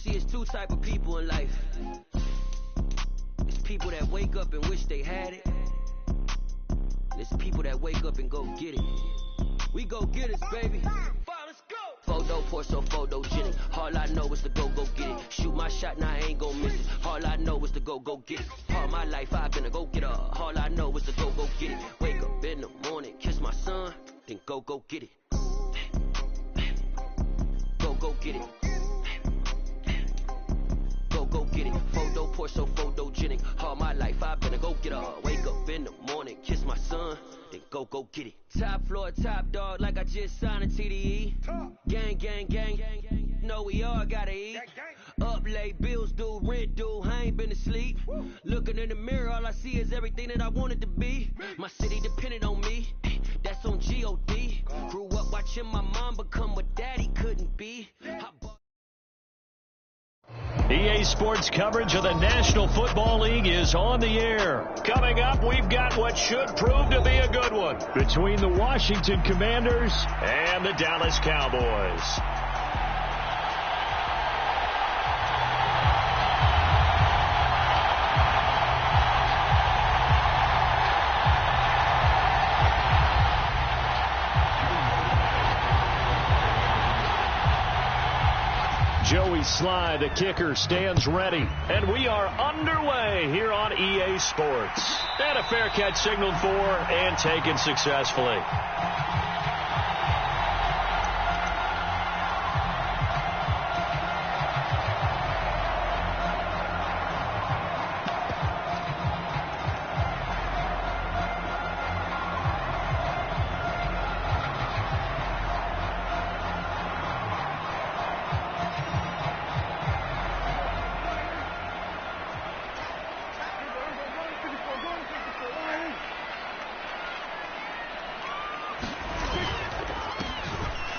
See, it's two type of people in life. It's people that wake up and wish they had it. And it's people that wake up and go get it. We go get it, baby. Let's go. Photo pour so photogenic. All I know is to go get it. Shoot my shot, now I ain't gon' miss it. All I know is to go get it. All my life I've been a go-getter. All I know is to go get it. Wake up in the morning, kiss my son, then go get it. Go get it. Go get it. Photo pour so photogenic. All my life I've been a go-getter. Wake up in the morning, kiss my son, then go get it. Top floor, top dog, like I just signed a TDE. Gang. Know we all gotta eat. Up late, bills due, rent due, I ain't been asleep. Looking in the mirror, all I see is everything that I wanted to be. My city depended on me, that's on G.O.D. Grew up watching my mom become what daddy couldn't be. EA Sports coverage of the National Football League is on the air. Coming up, we've got what should prove to be a good one between the Washington Commanders and the Dallas Cowboys. Joey Sly, the kicker, stands ready. And we are underway here on EA Sports. And a fair catch signaled for and taken successfully.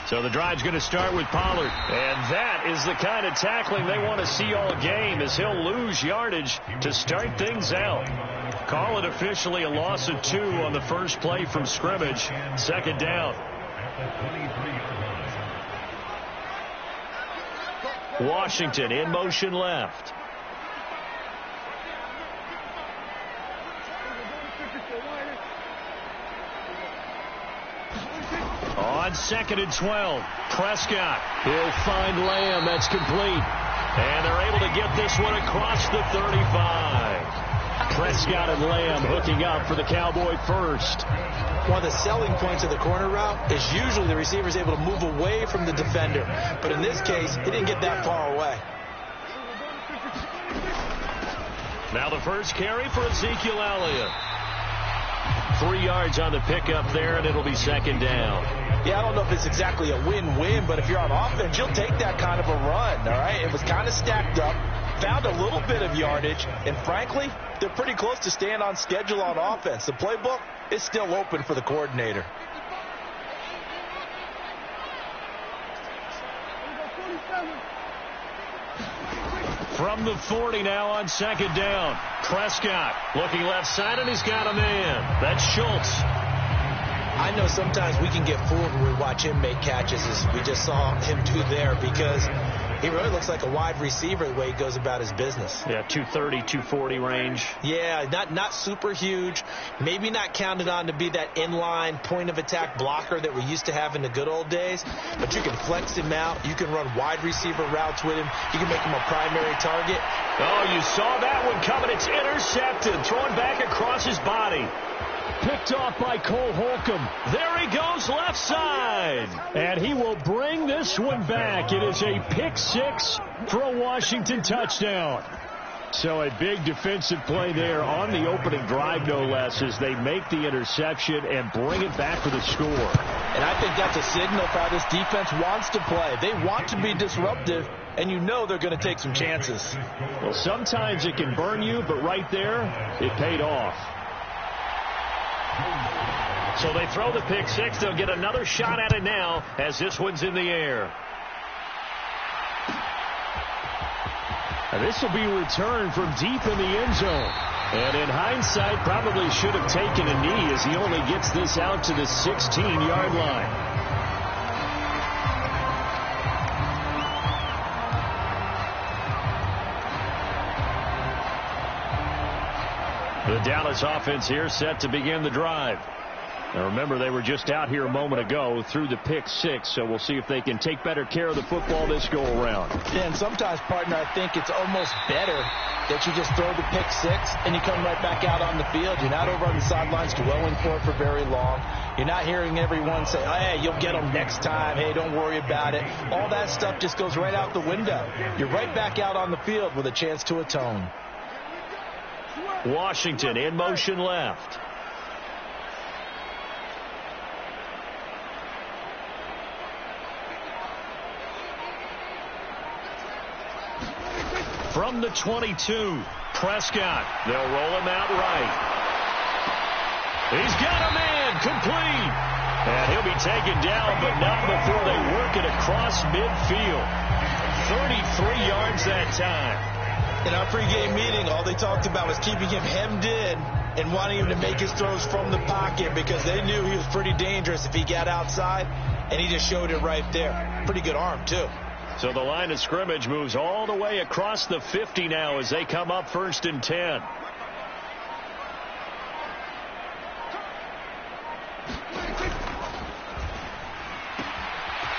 So the drive's going to start with Pollard. And that is the kind of tackling they want to see all game, as he'll lose yardage to start things out. Call it officially a loss of 2 on the first play from scrimmage. Second down. Washington in motion left. On 2nd and 12, Prescott. He'll find Lamb. That's complete. And they're able to get this one across the 35. Prescott and Lamb hooking up for the Cowboy first. One of the selling points of the corner route is usually the receiver is able to move away from the defender. But in this case, he didn't get that far away. Now the first carry for Ezekiel Elliott. 3 yards on the pickup there, and it'll be second down. Yeah, I don't know if it's exactly a win-win, but if you're on offense, you'll take that kind of a run, all right? It was kind of stacked up, found a little bit of yardage, and frankly, they're pretty close to staying on schedule on offense. The playbook is still open for the coordinator. From the 40 now on second down. Prescott looking left side, and he's got a man. That's Schultz. I know sometimes we can get fooled when we watch him make catches, as we just saw him do there, because he really looks like a wide receiver the way he goes about his business. Yeah, 230, 240 range. Yeah, not super huge. Maybe not counted on to be that inline point-of-attack blocker that we used to have in the good old days. But you can flex him out. You can run wide receiver routes with him. You can make him a primary target. Oh, you saw that one coming. It's intercepted. Thrown back across his body. Picked off by Cole Holcomb. There he goes left side. And he will bring this one back. It is a pick 6 for a Washington touchdown. So a big defensive play there on the opening drive, no less, as they make the interception and bring it back for the score. And I think that's a signal for how this defense wants to play. They want to be disruptive, and you know they're going to take some chances. Well, sometimes it can burn you, but right there, it paid off. So they throw the pick 6. They'll get another shot at it now as this one's in the air. And this will be returned from deep in the end zone. And in hindsight, probably should have taken a knee, as he only gets this out to the 16-yard line. The Dallas offense here set to begin the drive. Now remember, they were just out here a moment ago through the pick six, so we'll see if they can take better care of the football this go around. Yeah, and sometimes, partner, I think it's almost better that you just throw the pick six and you come right back out on the field. You're not over on the sidelines dwelling for very long. You're not hearing everyone say, oh, hey, you'll get them next time. Hey, don't worry about it. All that stuff just goes right out the window. You're right back out on the field with a chance to atone. Washington in motion left. From the 22, Prescott. They'll roll him out right. He's got a man complete. And he'll be taken down, but not before they work it across midfield. 33 yards that time. In our pregame meeting, all they talked about was keeping him hemmed in and wanting him to make his throws from the pocket because they knew he was pretty dangerous if he got outside, and he just showed it right there. Pretty good arm, too. So the line of scrimmage moves all the way across the 50 now as they come up 1st and 10.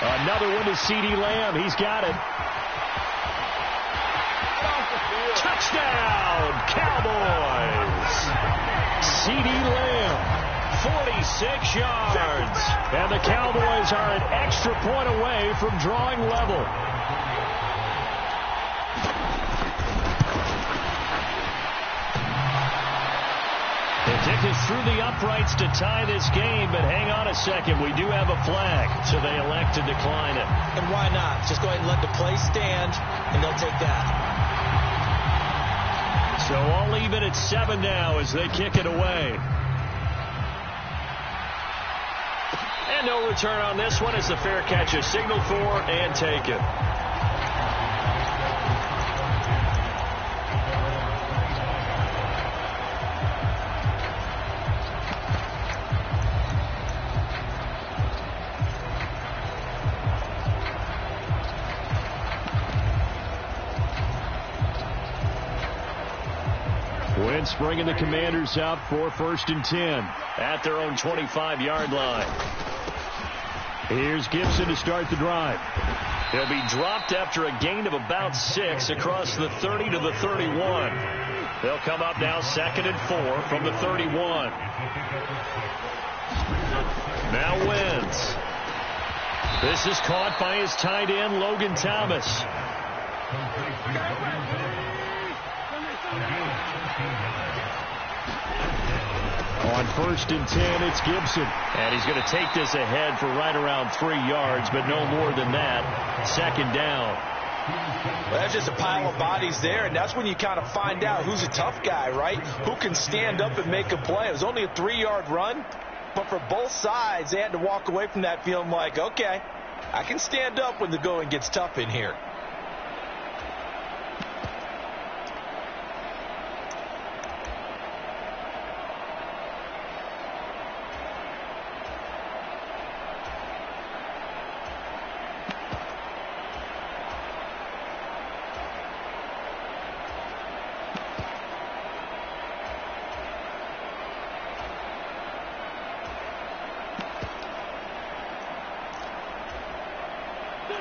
Another one to C.D. Lamb. He's got it. Touchdown, Cowboys. C.D. Lamb, 46 yards. And the Cowboys are an extra point away from drawing level. The kick is through the uprights to tie this game, but hang on a second. We do have a flag, so they elect to decline it. And why not? Just go ahead and let the play stand, and they'll take that. So I'll leave it at 7 now as they kick it away. And no return on this one. It's a fair catch, is signaled for and taken. Wentz bringing the Commanders out for 1st and 10 at their own 25-yard line. Here's Gibson to start the drive. He'll be dropped after a gain of about 6 across the 30 to the 31. They'll come up now 2nd and 4 from the 31. Now Wentz. This is caught by his tight end, Logan Thomas. On 1st and 10, it's Gibson. And he's going to take this ahead for right around 3 yards, but no more than that. 2nd down. Well, that's just a pile of bodies there, and that's when you kind of find out who's a tough guy, right? Who can stand up and make a play. It was only a 3-yard run, but for both sides, they had to walk away from that feeling like, okay, I can stand up when the going gets tough in here.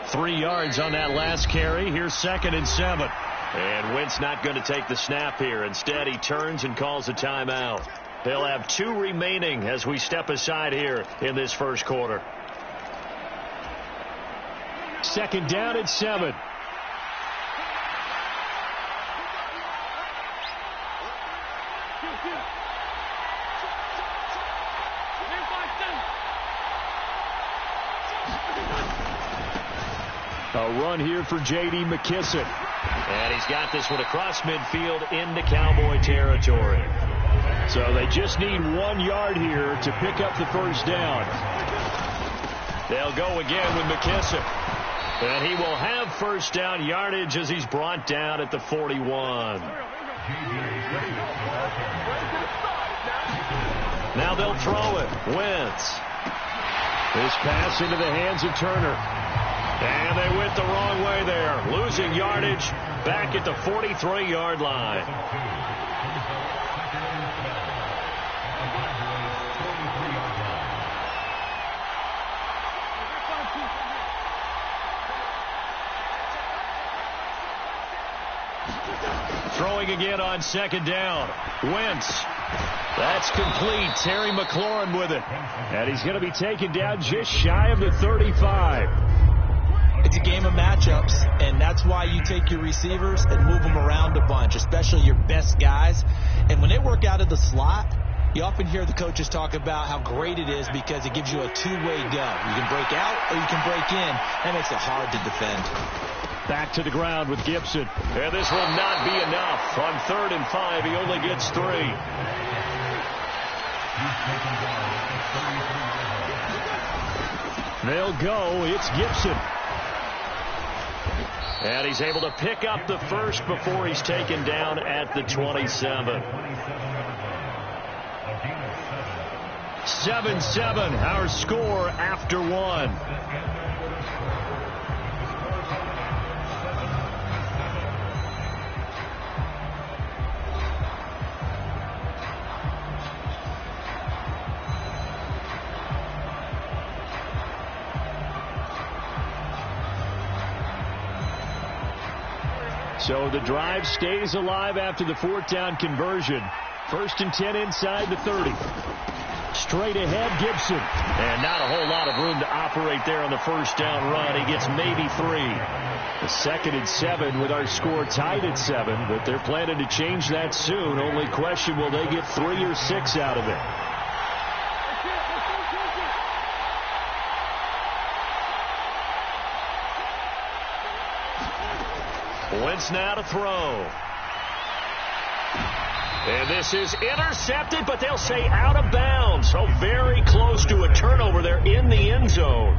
Three yards on that last carry. Here's 2nd and 7. And Wentz not going to take the snap here. Instead, he turns and calls a timeout. They'll have 2 remaining as we step aside here in this first quarter. 2nd down at 7. A run here for J.D. McKissic. And he's got this one across midfield into Cowboy territory. So they just need 1 yard here to pick up the first down. They'll go again with McKissic. And he will have first down yardage as he's brought down at the 41. Now they'll throw it. Wentz. This pass into the hands of Turner. And they went the wrong way there. Losing yardage back at the 43-yard line. Throwing again on second down. Wentz. That's complete. Terry McLaurin with it. And he's going to be taken down just shy of the 35. It's a game of matchups, and that's why you take your receivers and move them around a bunch, especially your best guys. And when they work out of the slot, you often hear the coaches talk about how great it is because it gives you a two-way go. You can break out or you can break in. That makes it hard to defend. Back to the ground with Gibson. And this will not be enough. On 3rd and 5, he only gets 3. They'll go. It's Gibson. And he's able to pick up the first before he's taken down at the 27. 7-7, our score after 1. So the drive stays alive after the 4th down conversion. 1st and 10 inside the 30. Straight ahead, Gibson. And not a whole lot of room to operate there on the 1st down run. He gets maybe 3. The 2nd and 7 with our score tied at 7, but they're planning to change that soon. Only question, will they get 3 or 6 out of it? Wentz now to throw. And this is intercepted, but they'll say out of bounds. So very close to a turnover there in the end zone.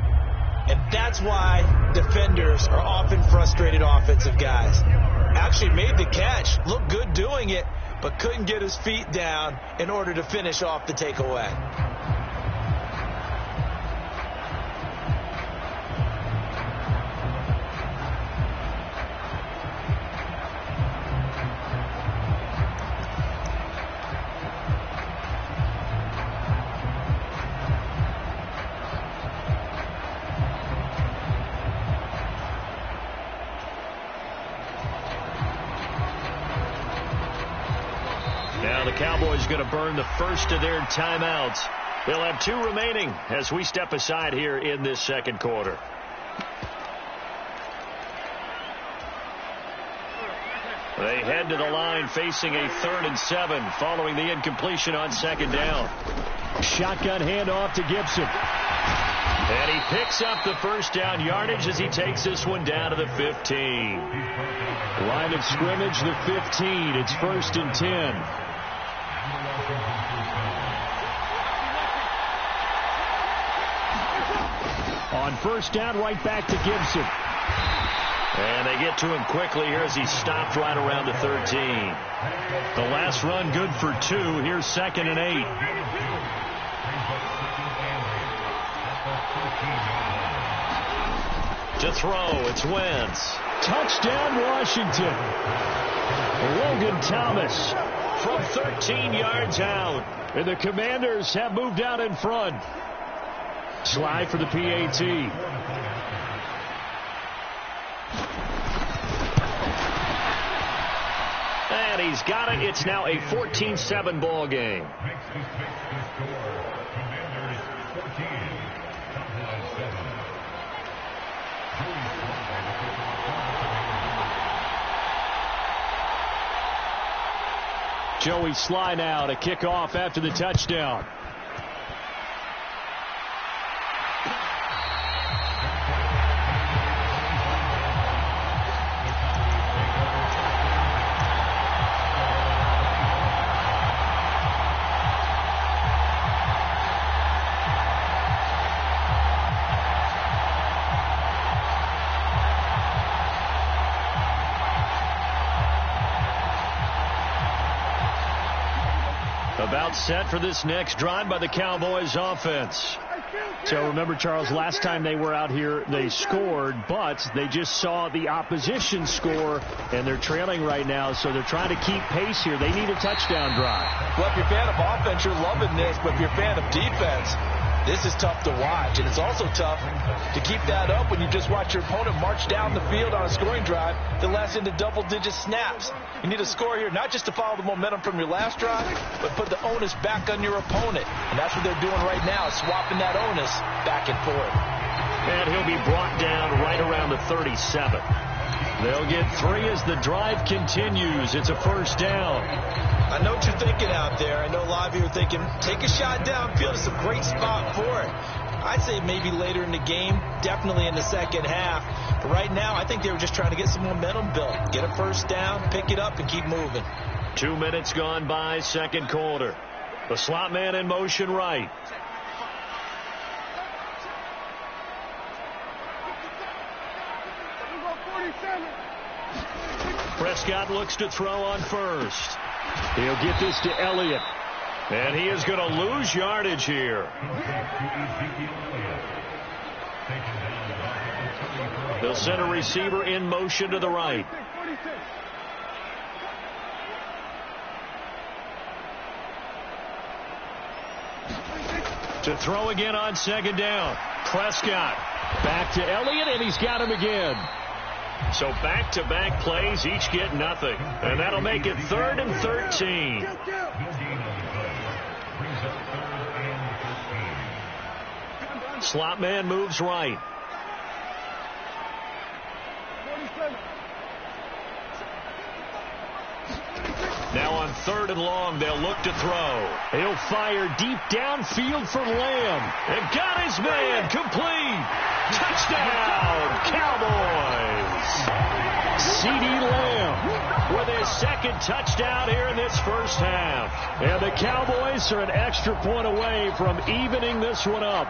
And that's why defenders are often frustrated offensive guys. Actually made the catch, looked good doing it, but couldn't get his feet down in order to finish off the takeaway. Now the Cowboys going to burn the first of their timeouts. They'll have 2 remaining as we step aside here in this 2nd quarter. They head to the line facing a 3rd and 7 following the incompletion on 2nd down. Shotgun handoff to Gibson. And he picks up the 1st down yardage as he takes this one down to the 15. Line of scrimmage, the 15. It's 1st and 10. On 1st down, right back to Gibson. And they get to him quickly here as he stopped right around the 13. The last run good for 2. Here's 2nd and 8. To throw, it's Wentz. Touchdown, Washington. Logan Thomas from 13 yards out. And the Commanders have moved out in front. Slide for the PAT. And he's got it. It's now a 14-7 ball game. Joey Sly now to kick off after the touchdown. About set for this next drive by the Cowboys offense. So remember, Charles, last time they were out here, they scored, but they just saw the opposition score, and they're trailing right now, so they're trying to keep pace here. They need a touchdown drive. Well, if you're a fan of offense, you're loving this, but if you're a fan of defense, this is tough to watch, and it's also tough to keep that up when you just watch your opponent march down the field on a scoring drive that lasts into double-digit snaps. You need a score here, not just to follow the momentum from your last drive, but put the onus back on your opponent. And that's what they're doing right now, swapping that onus back and forth. And he'll be brought down right around the 37. They'll get 3 as the drive continues. It's a first down. I know what you're thinking out there. I know a lot of you are thinking, take a shot downfield. It's a great spot for it. I'd say maybe later in the game, definitely in the second half. But right now, I think they were just trying to get some momentum built. Get a first down, pick it up, and keep moving. 2 minutes gone by, second quarter. The slot man in motion right. Prescott looks to throw on first. He'll get this to Elliott. And he is going to lose yardage here. They'll send a receiver in motion to the right. To throw again on second down. Prescott back to Elliott, and he's got him again. So back-to-back plays, each get nothing. And that'll make it 3rd and 13. Slot man moves right. Now on 3rd and long, they'll look to throw. He'll fire deep downfield for Lamb. And got his man complete. Touchdown, Cowboys. C.D. Lamb with his second touchdown here in this first half. And the Cowboys are an extra point away from evening this one up.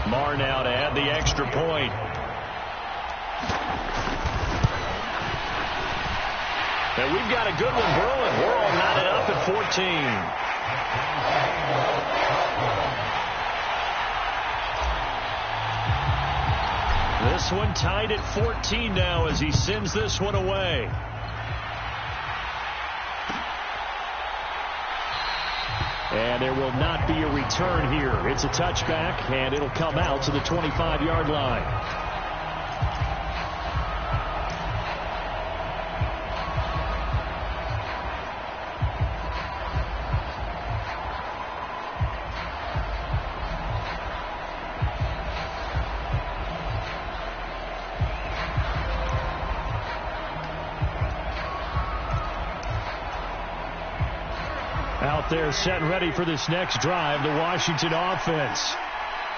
Marr now to add the extra point. And we've got a good one brewing. We're all knotted up at 14. This one tied at 14 now as he sends this one away. And there will not be a return here. It's a touchback, and it'll come out to the 25-yard line. Out there set and ready for this next drive, the Washington offense.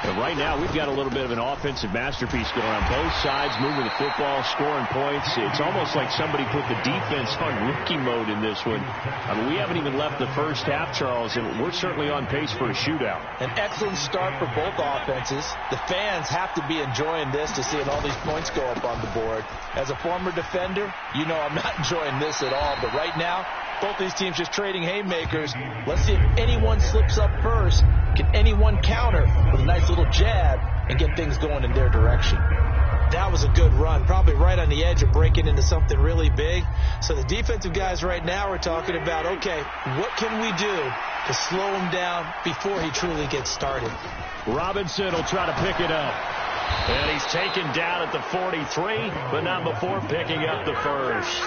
And right now, we've got a little bit of an offensive masterpiece going on both sides, moving the football, scoring points. It's almost like somebody put the defense on rookie mode in this one. I mean, we haven't even left the first half, Charles, and we're certainly on pace for a shootout. An excellent start for both offenses. The fans have to be enjoying this to seeing all these points go up on the board. As a former defender, you know I'm not enjoying this at all. But right now, both these teams just trading haymakers. Let's see if anyone slips up first. Can anyone counter with a nice little jab and get things going in their direction? That was a good run, probably right on the edge of breaking into something really big. So the defensive guys right now are talking about, okay, what can we do to slow him down before he truly gets started? Robinson will try to pick it up. And he's taken down at the 43, but not before picking up the first.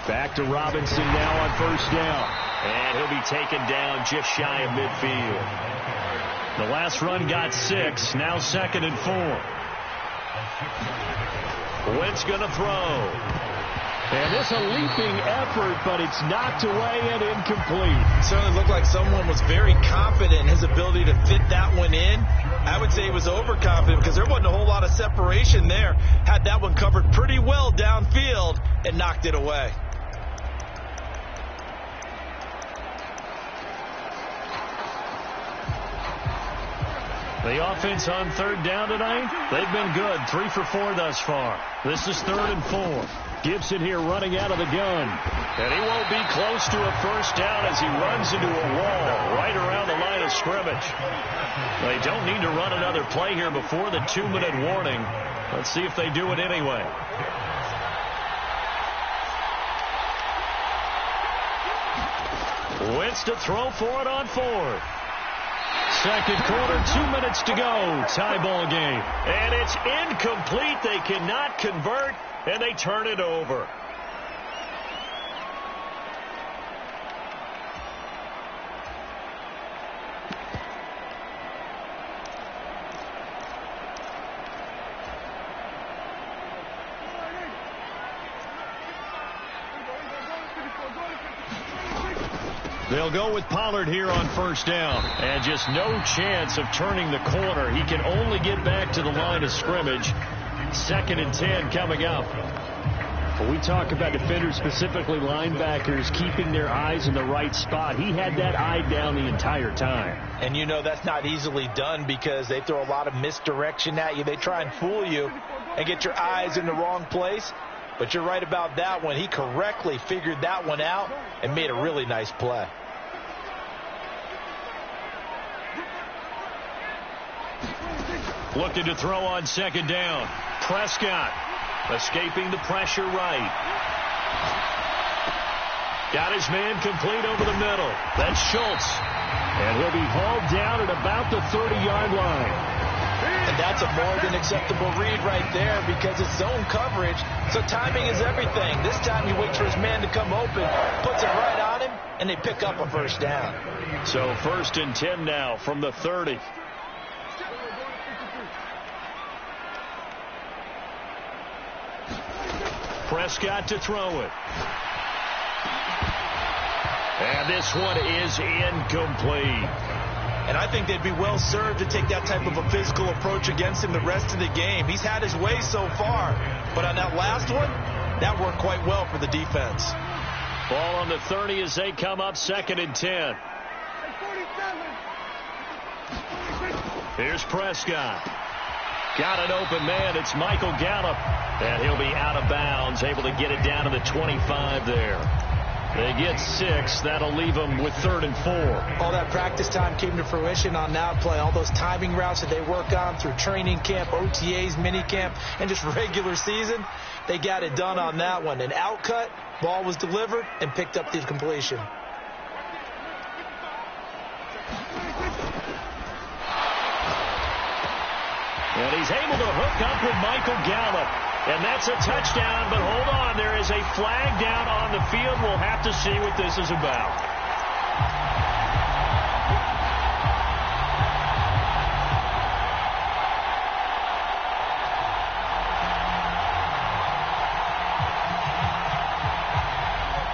Back to Robinson now on first down. And he'll be taken down just shy of midfield. The last run got 6. Now 2nd and 4. Wentz going to throw. And this a leaping effort, but it's knocked away and incomplete. It certainly looked like someone was very confident in his ability to fit that one in. I would say he was overconfident because there wasn't a whole lot of separation there. Had that one covered pretty well downfield and knocked it away. The offense on third down tonight, they've been good. 3 for 4 thus far. This is 3rd and 4. Gibson here running out of the gun. And he won't be close to a first down as he runs into a wall right around the line of scrimmage. They don't need to run another play here before the 2-minute warning. Let's see if they do it anyway. Wentz to throw for it on 4th. Second quarter, 2 minutes to go. Tie ball game. And it's incomplete. They cannot convert, and they turn it over. They'll go with Pollard here on first down. And just no chance of turning the corner. He can only get back to the line of scrimmage. 2nd and 10 coming up. When we talk about defenders, specifically linebackers, keeping their eyes in the right spot, he had that eye down the entire time. And you know that's not easily done because they throw a lot of misdirection at you. They try and fool you and get your eyes in the wrong place. But you're right about that one. He correctly figured that one out and made a really nice play. Looking to throw on second down. Prescott escaping the pressure right. Got his man complete over the middle. That's Schultz. And he'll be hauled down at about the 30-yard line. And that's a more than acceptable read right there because it's zone coverage, so timing is everything. This time he waits for his man to come open, puts it right on him, and they pick up a first down. So 1st and 10 now from the 30. Prescott to throw it. And this one is incomplete. And I think they'd be well served to take that type of a physical approach against him the rest of the game. He's had his way so far, but on that last one, that worked quite well for the defense. Ball on the 30 as they come up 2nd and 10. Here's Prescott. Got an open man. It's Michael Gallup. And he'll be out of bounds, able to get it down to the 25 there. They get 6. That'll leave them with 3rd and 4. All that practice time came to fruition on that play. All those timing routes that they work on through training camp, OTAs, minicamp, and just regular season, they got it done on that one. An outcut, ball was delivered, and picked up the completion. And he's able to hook up with Michael Gallup. And that's a touchdown, but hold on, there is a flag down on the field. We'll have to see what this is about.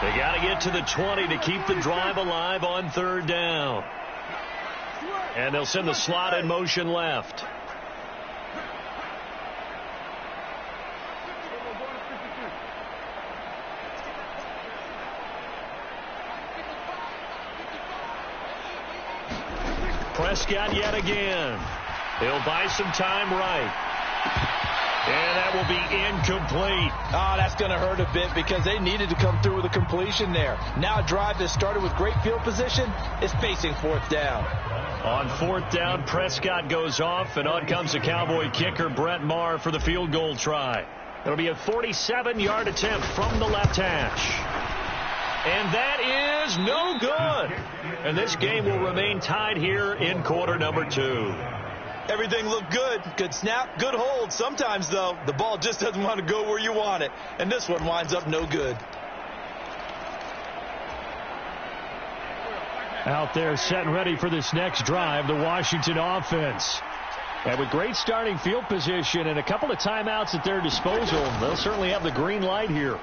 They got to get to the 20 to keep the drive alive on 3rd down. And they'll send the slot in motion left. Prescott yet again. He'll buy some time right. And that will be incomplete. Oh, that's going to hurt a bit because they needed to come through with a completion there. Now a drive that started with great field position is facing 4th down. On 4th down, Prescott goes off, and on comes the Cowboy kicker, Brett Maher, for the field goal try. It'll be a 47-yard attempt from the left hash. And that is no good. And this game will remain tied here in quarter number 2. Everything looked good. Good snap, good hold. Sometimes, though, the ball just doesn't want to go where you want it. And this one winds up no good. Out there set and ready for this next drive, the Washington offense. And with great starting field position and a couple of timeouts at their disposal, they'll certainly have the green light here.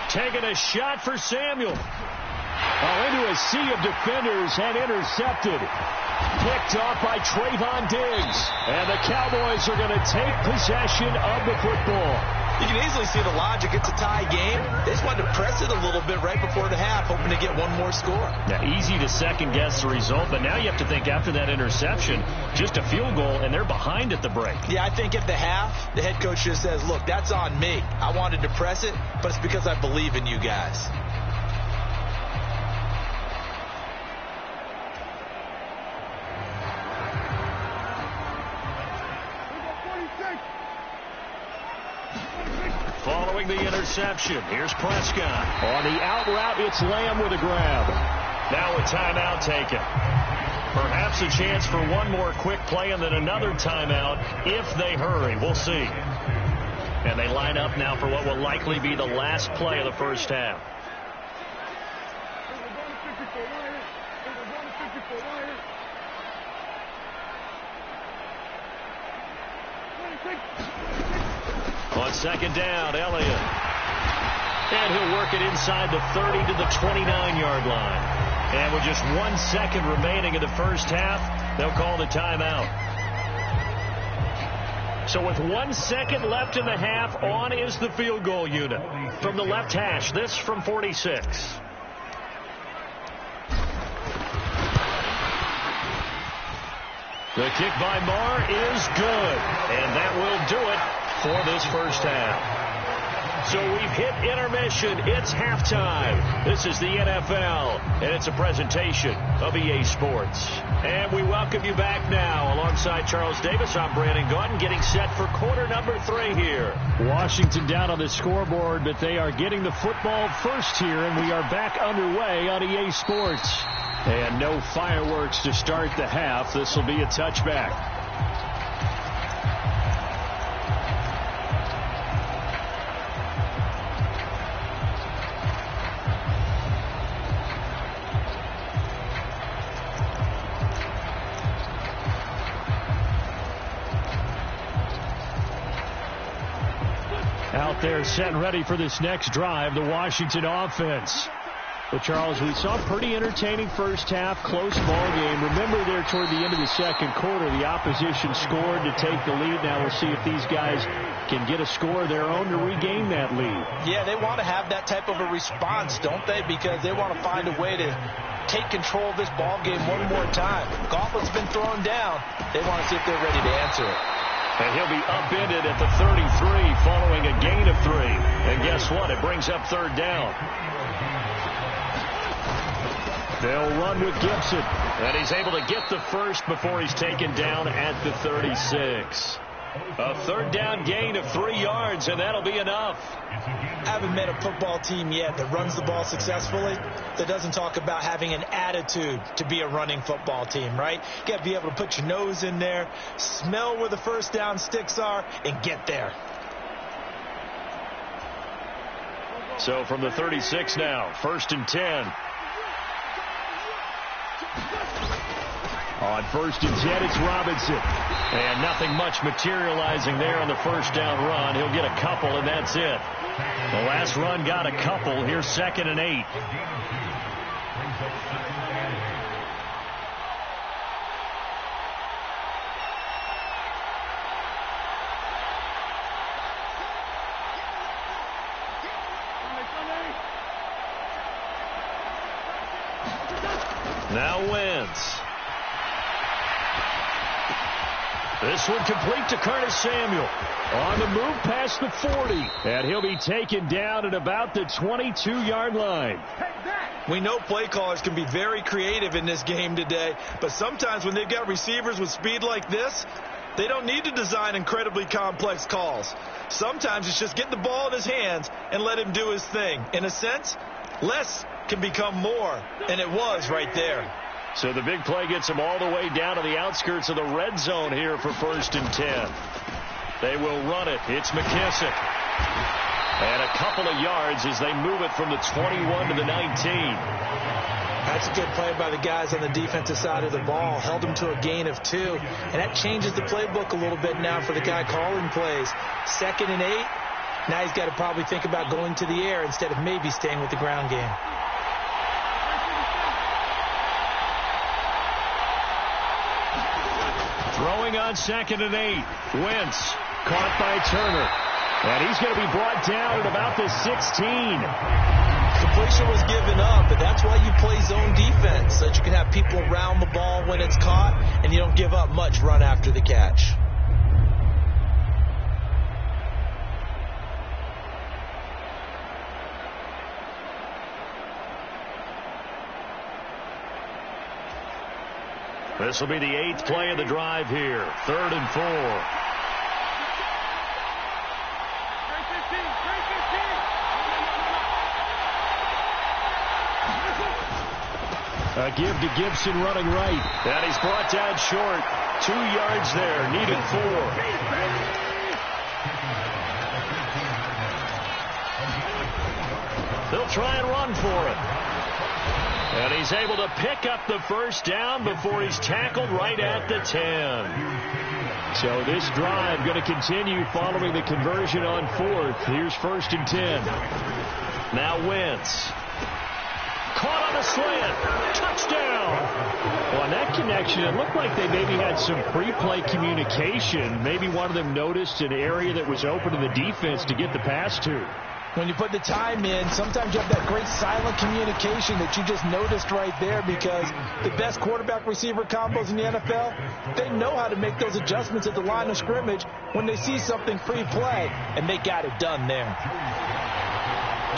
Taking a shot for Samuel. Into a sea of defenders and intercepted. Picked off by Trayvon Diggs. And the Cowboys are going to take possession of the football. You can easily see the logic. It's a tie game. They just wanted to press it a little bit right before the half, hoping to get one more score. Yeah, easy to second-guess the result, but now you have to think after that interception, just a field goal, and they're behind at the break. Yeah, I think at the half, the head coach just says, look, that's on me. I wanted to press it, but it's because I believe in you guys. Following the interception, here's Prescott. On the out route, it's Lamb with a grab. Now a timeout taken. Perhaps a chance for one more quick play and then another timeout if they hurry. We'll see. And they line up now for what will likely be the last play of the first half. On second down, Elliott. And he'll work it inside the 30 to the 29-yard line. And with just 1 second remaining in the first half, they'll call the timeout. So with 1 second left in the half, on is the field goal unit. From the left hash, this from 46. The kick by Marr is good. And that will do it for this first half. So we've hit intermission. It's halftime. This is the NFL, and it's a presentation of EA Sports. And we welcome you back now. Alongside Charles Davis, I'm Brandon Gaudin, getting set for quarter number 3 here. Washington down on the scoreboard, but they are getting the football first here, and we are back underway on EA Sports. And no fireworks to start the half. This will be a touchback. Out there set and ready for this next drive, the Washington offense. But, Charles, we saw a pretty entertaining first half, close ball game. Remember there toward the end of the second quarter, the opposition scored to take the lead. Now we'll see if these guys can get a score of their own to regain that lead. Yeah, they want to have that type of a response, don't they? Because they want to find a way to take control of this ball game one more time. Gauntlet's been thrown down. They want to see if they're ready to answer it. And he'll be upended at the 33 following a gain of 3. And guess what? It brings up third down. They'll run with Gibson. And he's able to get the first before he's taken down at the 36. A third down gain of 3 yards, and that'll be enough. I haven't met a football team yet that runs the ball successfully that doesn't talk about having an attitude to be a running football team, right? You got to be able to put your nose in there, smell where the first down sticks are, and get there. So from the 36 now, 1st and 10. On 1st and 10, it's Robinson. And nothing much materializing there on the first down run. He'll get a couple, and that's it. The last run got a couple. Here's 2nd and 8. Now Wentz. This one complete to Curtis Samuel. On the move past the 40. And he'll be taken down at about the 22-yard line. We know play callers can be very creative in this game today, but sometimes when they've got receivers with speed like this, they don't need to design incredibly complex calls. Sometimes it's just get the ball in his hands and let him do his thing. In a sense, less can become more, and it was right there. So the big play gets him all the way down to the outskirts of the red zone here for 1st and 10. They will run it. It's McKissick. And a couple of yards as they move it from the 21 to the 19. That's a good play by the guys on the defensive side of the ball. Held them to a gain of 2. And that changes the playbook a little bit now for the guy calling plays. 2nd and 8. Now he's got to probably think about going to the air instead of maybe staying with the ground game. Throwing on 2nd and 8. Wentz caught by Turner. And he's going to be brought down at about the 16. Completion was given up, but that's why you play zone defense, so that you can have people around the ball when it's caught, and you don't give up much run after the catch. This will be the 8th play of the drive here. 3rd and 4. A give to Gibson running right. And he's brought down short. 2 yards there. Needed 4. They'll try and run for it. And he's able to pick up the first down before he's tackled right at the 10. So this drive going to continue following the conversion on 4th. Here's 1st and 10. Now Wentz. Caught on a slant. Touchdown. Well, on that connection, it looked like they maybe had some pre-play communication. Maybe one of them noticed an area that was open to the defense to get the pass to. When you put the time in, sometimes you have that great silent communication that you just noticed right there, because the best quarterback-receiver combos in the NFL, they know how to make those adjustments at the line of scrimmage when they see something pre-play, and they got it done there.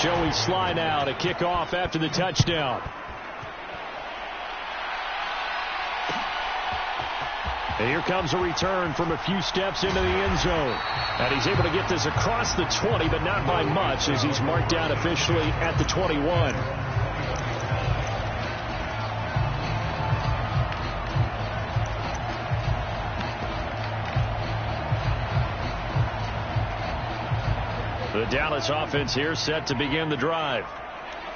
Joey Sly now to kick off after the touchdown. And here comes a return from a few steps into the end zone. And he's able to get this across the 20, but not by much, as he's marked down officially at the 21. The Dallas offense here set to begin the drive.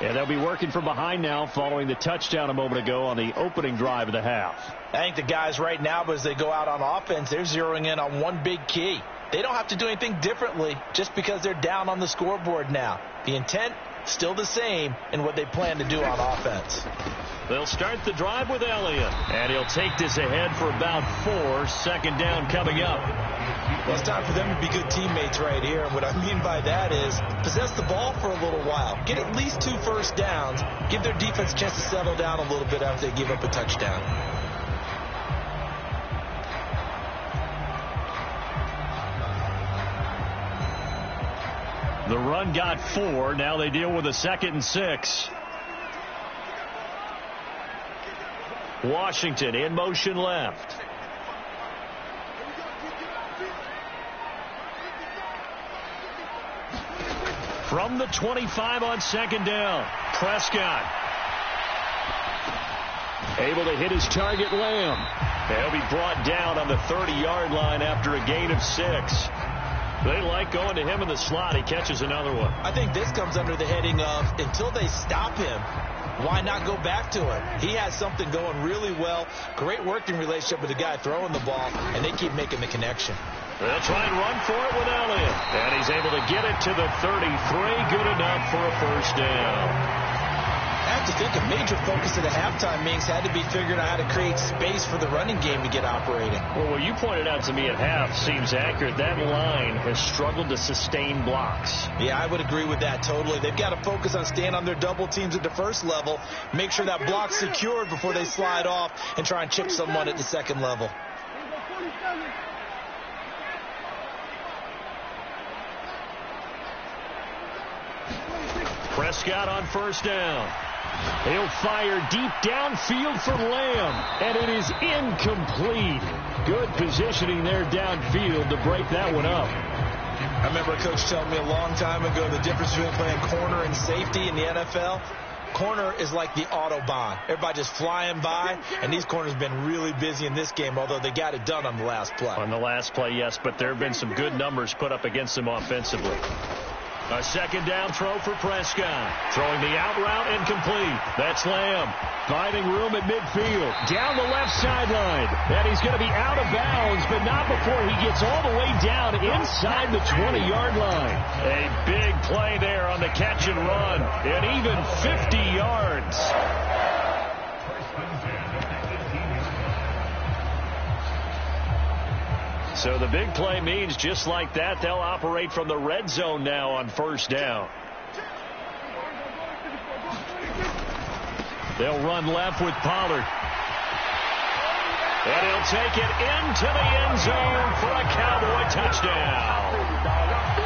And they'll be working from behind now following the touchdown a moment ago on the opening drive of the half. I think the guys right now, as they go out on offense, they're zeroing in on one big key. They don't have to do anything differently just because they're down on the scoreboard now. The intent, still the same in what they plan to do on offense. They'll start the drive with Elliott. And he'll take this ahead for about 4. 2nd down coming up. Well, it's time for them to be good teammates right here. And what I mean by that is possess the ball for a little while. Get at least 2 first downs. Give their defense a chance to settle down a little bit after they give up a touchdown. The run got 4. Now they deal with a 2nd and 6. Washington in motion left. From the 25 on 2nd down. Prescott. Able to hit his target, Lamb. He'll be brought down on the 30-yard line after a gain of 6. They like going to him in the slot. He catches another one. I think this comes under the heading of, until they stop him, why not go back to it? He has something going really well. Great working relationship with the guy throwing the ball, and they keep making the connection. They'll try and run for it with Elliott. And he's able to get it to the 33. Good enough for a first down. I have to think a major focus of the halftime meetings had to be figuring out how to create space for the running game to get operating. Well, what you pointed out to me at half seems accurate. That line has struggled to sustain blocks. Yeah, I would agree with that totally. They've got to focus on staying on their double teams at the first level, make sure that block's secured before they slide off and try and chip someone at the second level. Prescott on first down. He'll fire deep downfield for Lamb, and it is incomplete. Good positioning there downfield to break that one up. I remember a coach telling me a long time ago the difference between playing corner and safety in the NFL. Corner is like the Autobahn. Everybody just flying by, and these corners have been really busy in this game, although they got it done on the last play. On the last play, yes, but there have been some good numbers put up against them offensively. A 2nd down throw for Prescott. Throwing the out route incomplete. That's Lamb. Finding room at midfield. Down the left sideline. And he's going to be out of bounds, but not before he gets all the way down inside the 20-yard line. A big play there on the catch and run. And even 50 yards. So the big play means just like that, they'll operate from the red zone now on first down. They'll run left with Pollard. And he'll take it into the end zone for a Cowboy touchdown.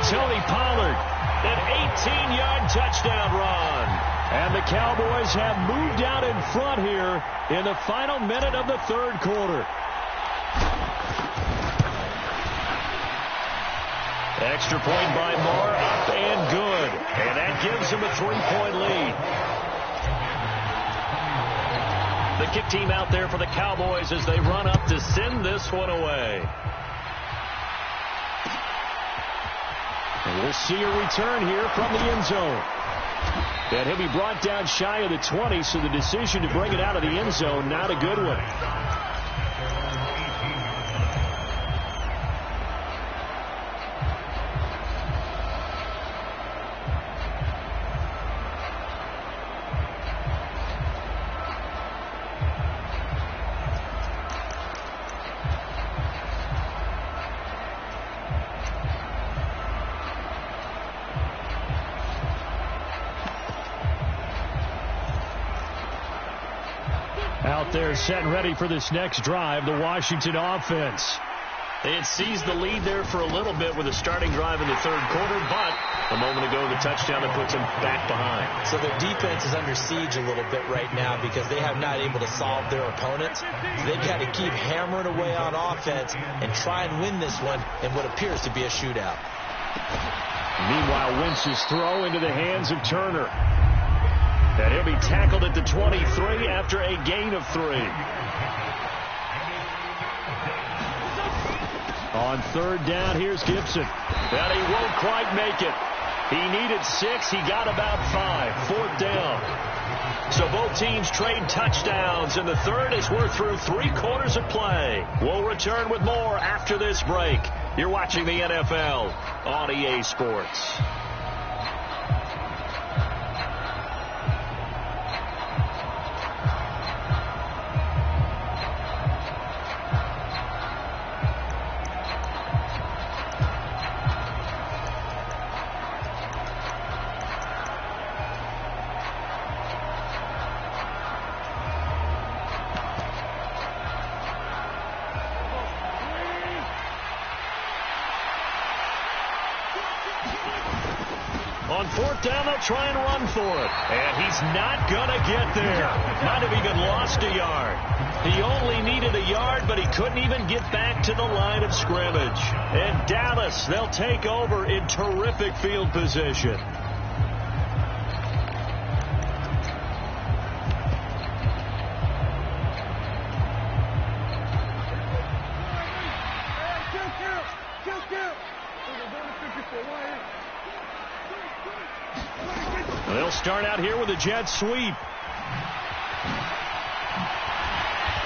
Tony Pollard, an 18-yard touchdown run. And the Cowboys have moved out in front here in the final minute of the third quarter. Extra point by Moore, up and good. And that gives them a 3-point lead. The kick team out there for the Cowboys as they run up to send this one away. And we'll see a return here from the end zone. And he'll be brought down shy of the 20, so the decision to bring it out of the end zone, not a good one. Out there set and ready for this next drive, the Washington offense. They had seized the lead there for a little bit with a starting drive in the third quarter, but a moment ago the touchdown that puts them back behind. So their defense is under siege a little bit right now because they have not able to solve their opponents. So they've got to keep hammering away on offense and try and win this one in what appears to be a shootout. Meanwhile, Wentz's throw into the hands of Turner. And he'll be tackled at the 23 after a gain of 3. On third down, here's Gibson. And he won't quite make it. He needed 6. He got about 5. Fourth down. So both teams trade touchdowns in the third as we're through 3 quarters of play. We'll return with more after this break. You're watching the NFL on EA Sports. On fourth down, they'll try and run for it. And he's not going to get there. Might have even lost a yard. He only needed a yard, but he couldn't even get back to the line of scrimmage. And Dallas, they'll take over in terrific field position. They'll start out here with a jet sweep.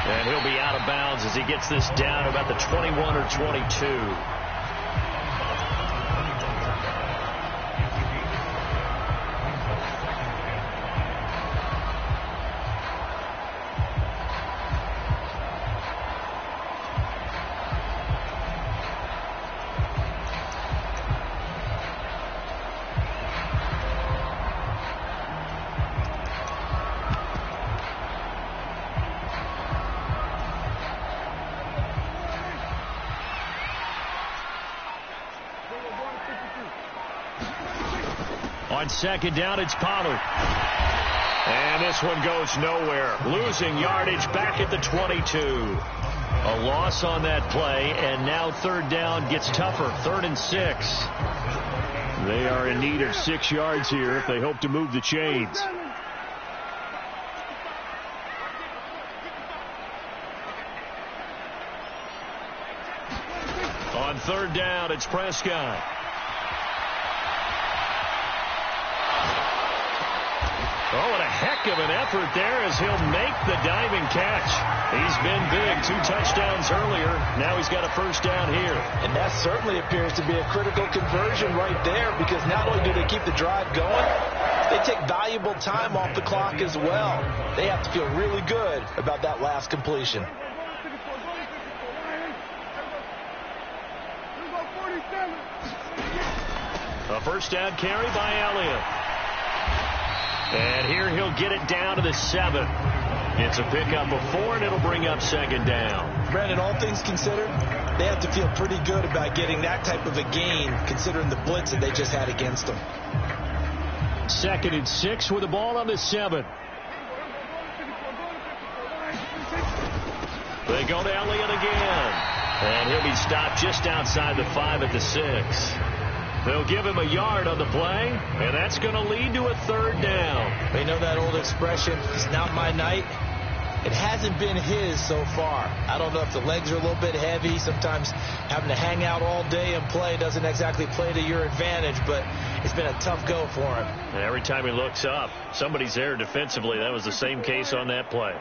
And he'll be out of bounds as he gets this down about the 21 or 22. On second down, it's Pollard. And this one goes nowhere. Losing yardage back at the 22. A loss on that play, and now third down gets tougher. 3rd and 6. They are in need of 6 yards here if they hope to move the chains. On third down, it's Prescott. Oh, and a heck of an effort there as he'll make the diving catch. He's been big. 2 touchdowns earlier. Now he's got a first down here. And that certainly appears to be a critical conversion right there, because not only do they keep the drive going, they take valuable time off the clock as well. They have to feel really good about that last completion. A first down carry by Elliott. And here he'll get it down to the 7. It's a pickup of 4, and it'll bring up second down. Brandon, all things considered, they have to feel pretty good about getting that type of a gain, considering the blitz that they just had against them. 2nd and 6 with the ball on the 7. They go to Elliott again. And he'll be stopped just outside the 5 at the 6. They'll give him a yard on the play, and that's going to lead to a 3rd down. They know that old expression, it's not my night. It hasn't been his so far. I don't know if the legs are a little bit heavy. Sometimes having to hang out all day and play doesn't exactly play to your advantage, but it's been a tough go for him. And every time he looks up, somebody's there defensively. That was the same case on that play.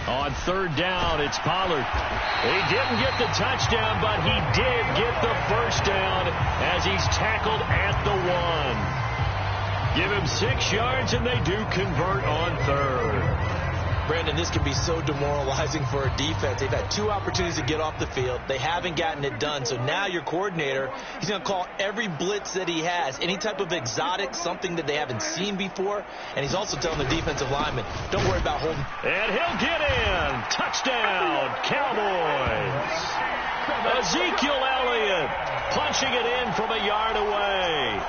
On 3rd down, it's Pollard. He didn't get the touchdown, but he did get the first down as he's tackled at the 1. Give him 6 yards, and they do convert on 3rd. Brandon, this can be so demoralizing for a defense. They've had 2 opportunities to get off the field. They haven't gotten it done. So now your coordinator, he's going to call every blitz that he has, any type of exotic, something that they haven't seen before. And he's also telling the defensive lineman, don't worry about holding. And he'll get in. Touchdown, Cowboys. Ezekiel Elliott punching it in from a yard away.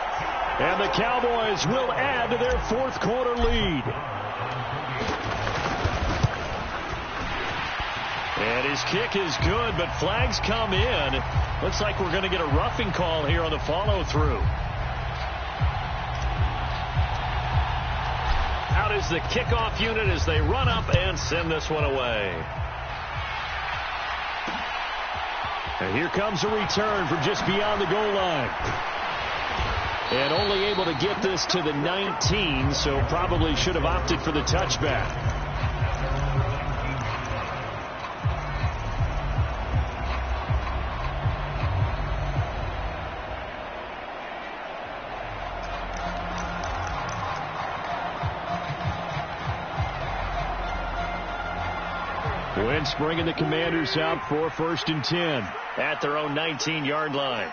And the Cowboys will add to their 4th quarter lead. And his kick is good, but flags come in. Looks like we're going to get a roughing call here on the follow-through. Out is the kickoff unit as they run up and send this one away. And here comes a return from just beyond the goal line. And only able to get this to the 19, so probably should have opted for the touchback. Wentz bringing the Commanders out for 1st and 10 at their own 19-yard line.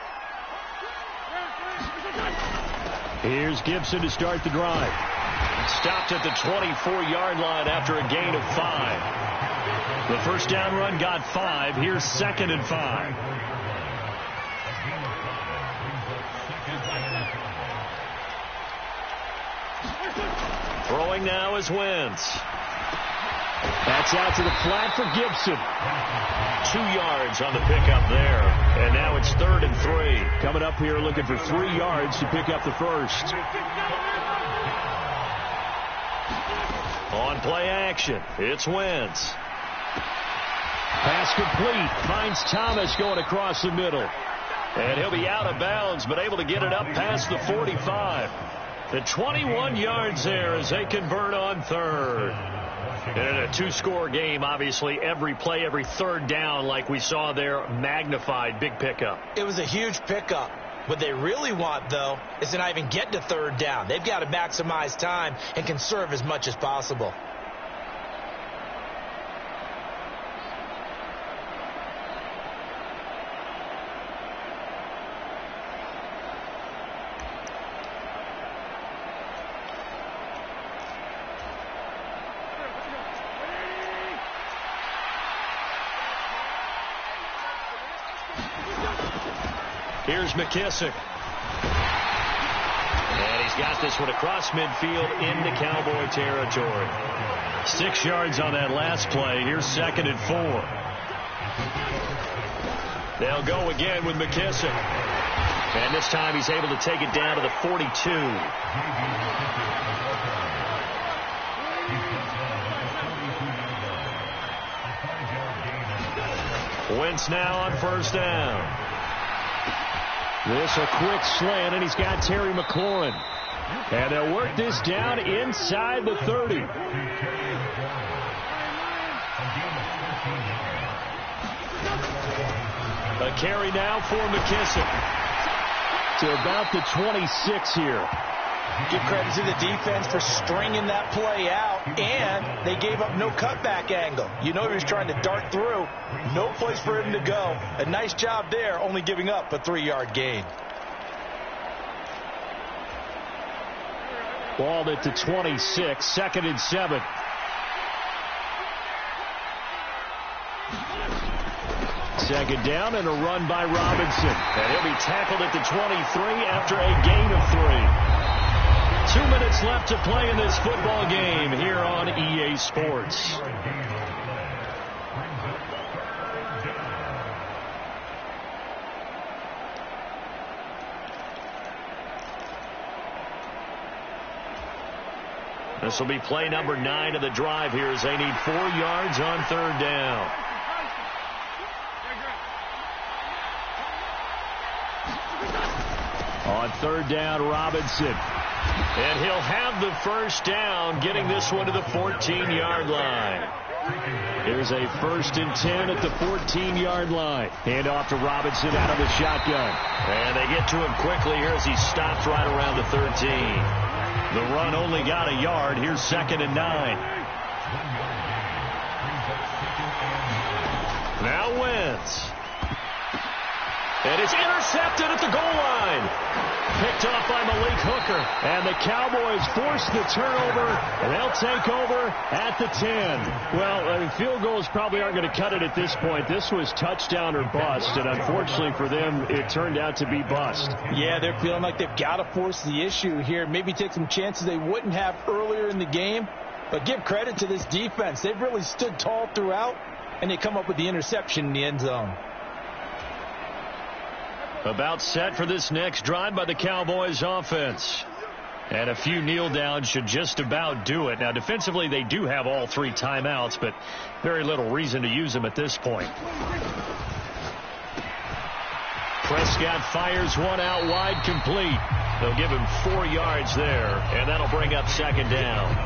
Here's Gibson to start the drive. Stopped at the 24-yard line after a gain of 5. The first down run got 5. Here's 2nd and 5. Throwing now is Wentz. That's out to the flat for Gibson. 2 yards on the pickup there. And now it's 3rd and 3. Coming up here looking for 3 yards to pick up the first. On play action, it's Wentz. Pass complete. Finds Thomas going across the middle. And he'll be out of bounds, but able to get it up past the 45. The 21 yards there as they convert on 3rd. And in a 2-score game, obviously, every play, every 3rd down, like we saw there, magnified. Big pickup. It was a huge pickup. What they really want, though, is to not even get to 3rd down. They've got to maximize time and conserve as much as possible. Here's McKissick. And he's got this one across midfield into Cowboy territory. 6 yards on that last play. Here's 2nd and 4. They'll go again with McKissick. And this time he's able to take it down to the 42. Wentz now on 1st down. This a quick slant, and he's got Terry McLaurin. And they'll work this down inside the 30. A carry now for McKissick to about the 26 here. Give credit to the defense for stringing that play out, and they gave up no cutback angle. You know he was trying to dart through. No place for him to go. A nice job there, only giving up a 3-yard gain. Balled at the 26, 2nd and 7. Second down and a run by Robinson. And he'll be tackled at the 23 after a gain of 3. 2 minutes left to play in this football game here on EA Sports. This will be play number 9 of the drive here as they need 4 yards on 3rd down. On 3rd down, Robinson. And he'll have the first down, getting this one to the 14-yard line. Here's a 1st and 10 at the 14-yard line. Hand off to Robinson out of the shotgun. And they get to him quickly here as he stops right around the 13. The run only got a yard. Here's 2nd and 9. Now Wentz. And it's intercepted at the goal line. Picked off by Malik Hooker. And the Cowboys force the turnover. And they'll take over at the 10. Well, field goals probably aren't going to cut it at this point. This was touchdown or bust. And unfortunately for them, it turned out to be bust. Yeah, they're feeling like they've got to force the issue here. Maybe take some chances they wouldn't have earlier in the game. But give credit to this defense. They've really stood tall throughout. And they come up with the interception in the end zone. About set for this next drive by the Cowboys offense. And a few kneel downs should just about do it. Now, defensively, they do have all 3 timeouts, but very little reason to use them at this point. Prescott fires one out wide, complete. They'll give him 4 yards there, and that'll bring up 2nd down.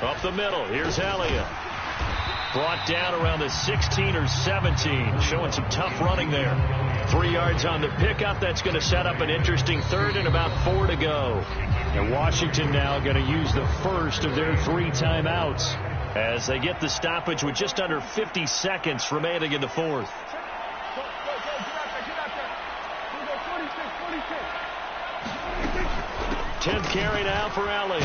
Up the middle, here's Elliott. Brought down around the 16 or 17, showing some tough running there. 3 yards on the pickup. That's going to set up an interesting 3rd and about 4 to go. And Washington now going to use the first of their 3 timeouts as they get the stoppage with just under 50 seconds remaining in the 4th. Tenth carry now for Elliott.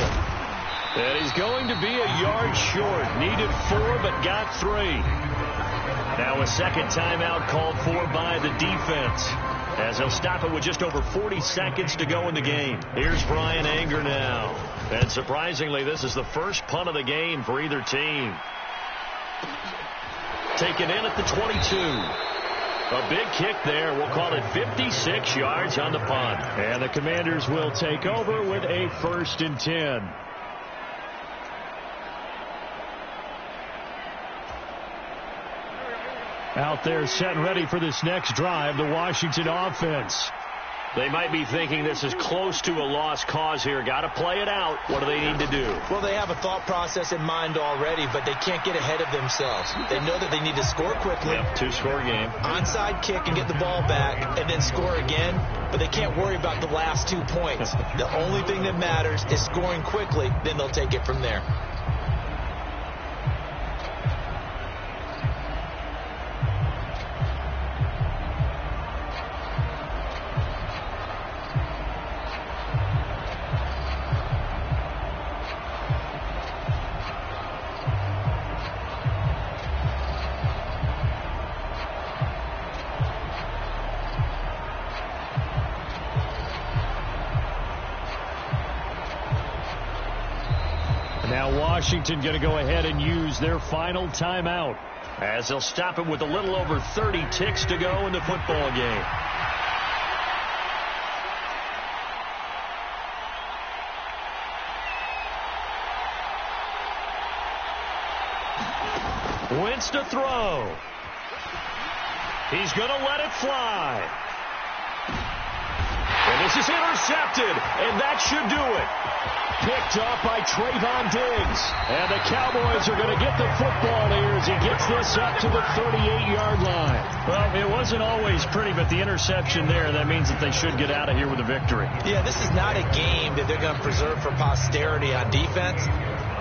And he's going to be a yard short. Needed 4, but got 3. Now a 2nd timeout called for by the defense, as they'll stop it with just over 40 seconds to go in the game. Here's Brian Anger now. And surprisingly, this is the first punt of the game for either team. Taken in at the 22. A big kick there. We'll call it 56 yards on the punt. And the Commanders will take over with a 1st and 10. Out there set and ready for this next drive, the Washington offense. They might be thinking this is close to a lost cause here. Got to play it out. What do they need to do? Well, they have a thought process in mind already, but they can't get ahead of themselves. They know that they need to score quickly. Yep, 2-score game. Onside kick and get the ball back and then score again, but they can't worry about the last 2 points. The only thing that matters is scoring quickly, then they'll take it from there. Washington going to go ahead and use their final timeout as they'll stop it with a little over 30 ticks to go in the football game. Wentz to throw. He's going to let it fly. And this is intercepted, and that should do it. Picked off by Trayvon Diggs. And the Cowboys are going to get the football here as he gets this up to the 38-yard line. Well, it wasn't always pretty, but the interception there, that means that they should get out of here with a victory. Yeah, this is not a game that they're going to preserve for posterity on defense.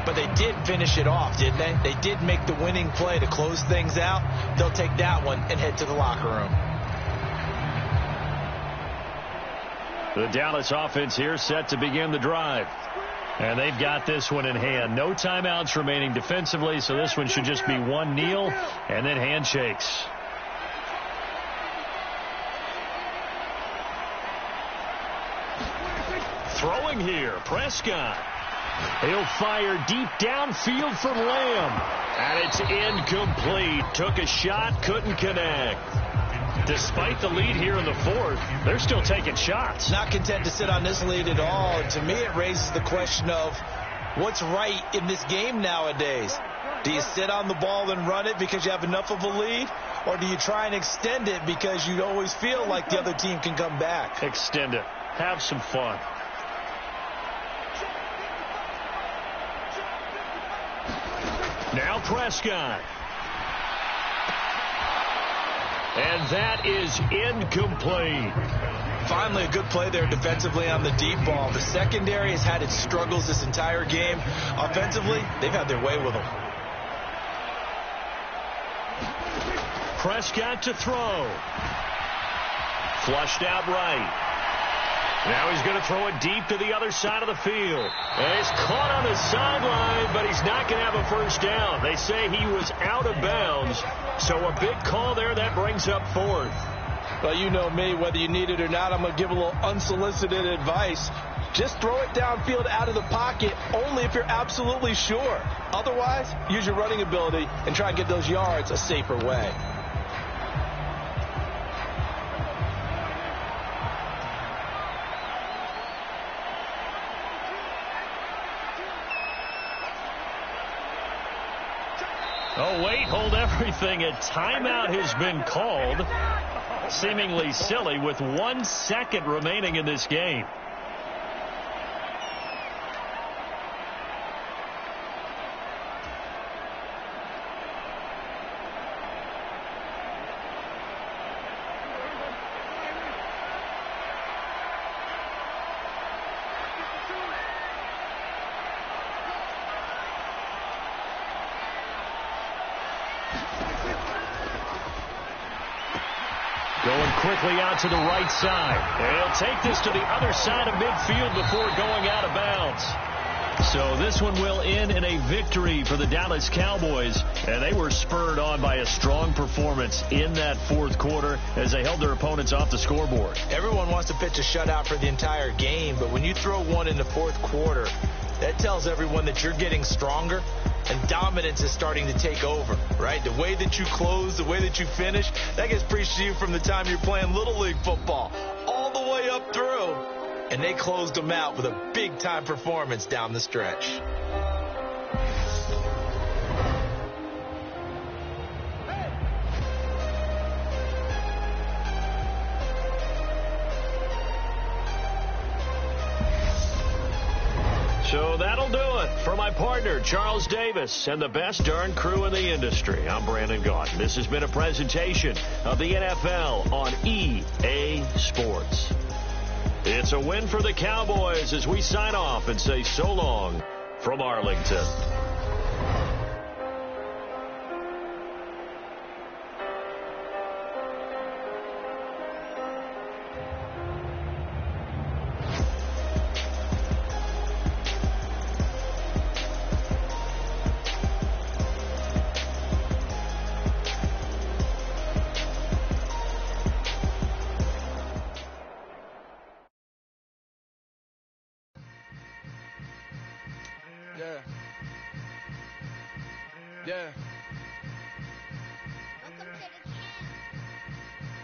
but they did finish it off, didn't they? They did make the winning play to close things out. They'll take that one and head to the locker room. The Dallas offense here set to begin the drive. And they've got this one in hand. No timeouts remaining defensively, so this one should just be one kneel and then handshakes. Throwing here, Prescott. He'll fire deep downfield for Lamb. And it's incomplete. Took a shot, couldn't connect. Despite the lead here in the fourth, they're still taking shots. Not content to sit on this lead at all. And to me, it raises the question of what's right in this game nowadays. Do you sit on the ball and run it because you have enough of a lead? Or do you try and extend it because you always feel like the other team can come back? Extend it. Have some fun. Now Prescott. And that is incomplete. Finally, a good play there defensively on the deep ball. The secondary has had its struggles this entire game. Offensively, they've had their way with them. Prescott to throw. Flushed out right. Now he's going to throw it deep to the other side of the field. And he's caught on the sideline, but he's not going to have a first down. They say he was out of bounds. So a big call there that brings up fourth. Well, you know me, whether you need it or not, I'm going to give a little unsolicited advice. Just throw it downfield out of the pocket only if you're absolutely sure. Otherwise, use your running ability and try and get those yards a safer way. Oh, wait, hold everything. A timeout has been called. Seemingly silly with 1 second remaining in this game. Going quickly out to the right side. And he'll take this to the other side of midfield before going out of bounds. So this one will end in a victory for the Dallas Cowboys. And they were spurred on by a strong performance in that fourth quarter as they held their opponents off the scoreboard. Everyone wants to pitch a shutout for the entire game, but when you throw one in the fourth quarter, that tells everyone that you're getting stronger and dominance is starting to take over, right? The way that you close, the way that you finish, that gets preached to you from the time you're playing Little League football all the way up through. And they closed them out with a big-time performance down the stretch. So that'll do it for my partner, Charles Davis, and the best darn crew in the industry. I'm Brandon Gaudin. This has been a presentation of the NFL on EA Sports. It's a win for the Cowboys as we sign off and say so long from Arlington. Yeah.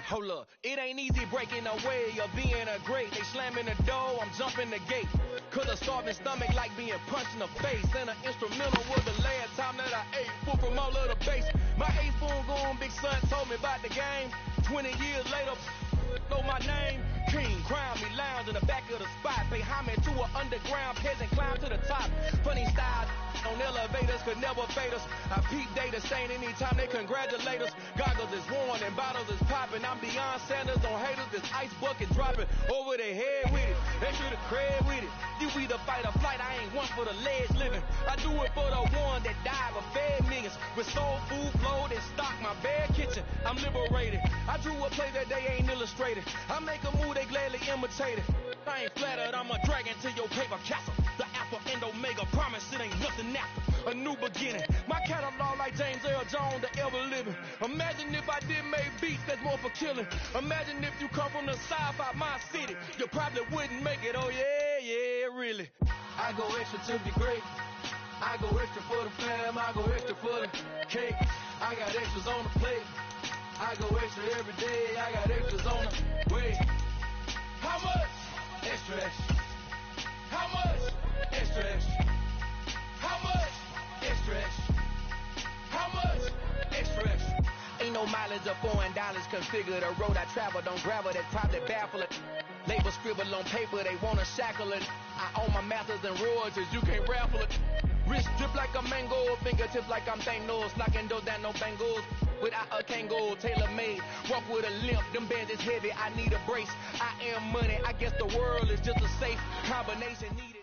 Hold up, it ain't easy breaking away or being a great. They slamming the door, I'm jumping the gate. Cause a starving stomach like being punched in the face. And an instrumental was the last time that I ate. Food from all of the base. My ace phone gone, big son told me about the game. 20 years later, know my name. King, crown me, lounge in the back of the spot. Pay homage to an underground peasant, climb to the top. Funny style, on elevators could never fade us. I peep data saying anytime they congratulate us. Goggles is worn and bottles is popping. I'm Deion Sanders on haters. This ice bucket dropping over their head with it. They should have cred with it. You either fight or flight. I ain't one for the ledge living. I do it for the one that died or fed millions. With soul food flowed and stock my bare kitchen. I'm liberated. I drew a play that they ain't illustrated. I make a move they gladly imitate it. I ain't flattered, I'm a dragon to your paper castle. The Alpha and Omega, promise it ain't nothing after. A new beginning. My catalog like James Earl Jones, the ever living. Imagine if I did make beats that's more for killing. Imagine if you come from the south out my city. You probably wouldn't make it, oh yeah, really. I go extra to be great. I go extra for the fam, I go extra for the cake. I got extras on the plate. I go extra every day, I got extras on the way. How much? Extra, extra. How much? Extra, extra. How much? Extra, extra. How much? Extra, extra. Ain't no mileage of $4 configure the road I travel. Don't gravel, that probably baffle it. Label scribble on paper, they wanna shackle it. I own my masters and royalties, you can't raffle it. Wrist drip like a mango, fingertips like I'm Thanos. Knocking those down, no bangles. Without a Kango, tailor-made. Walk with a limp, them bands is heavy, I need a brace. I am money, I guess the world is just a safe combination needed.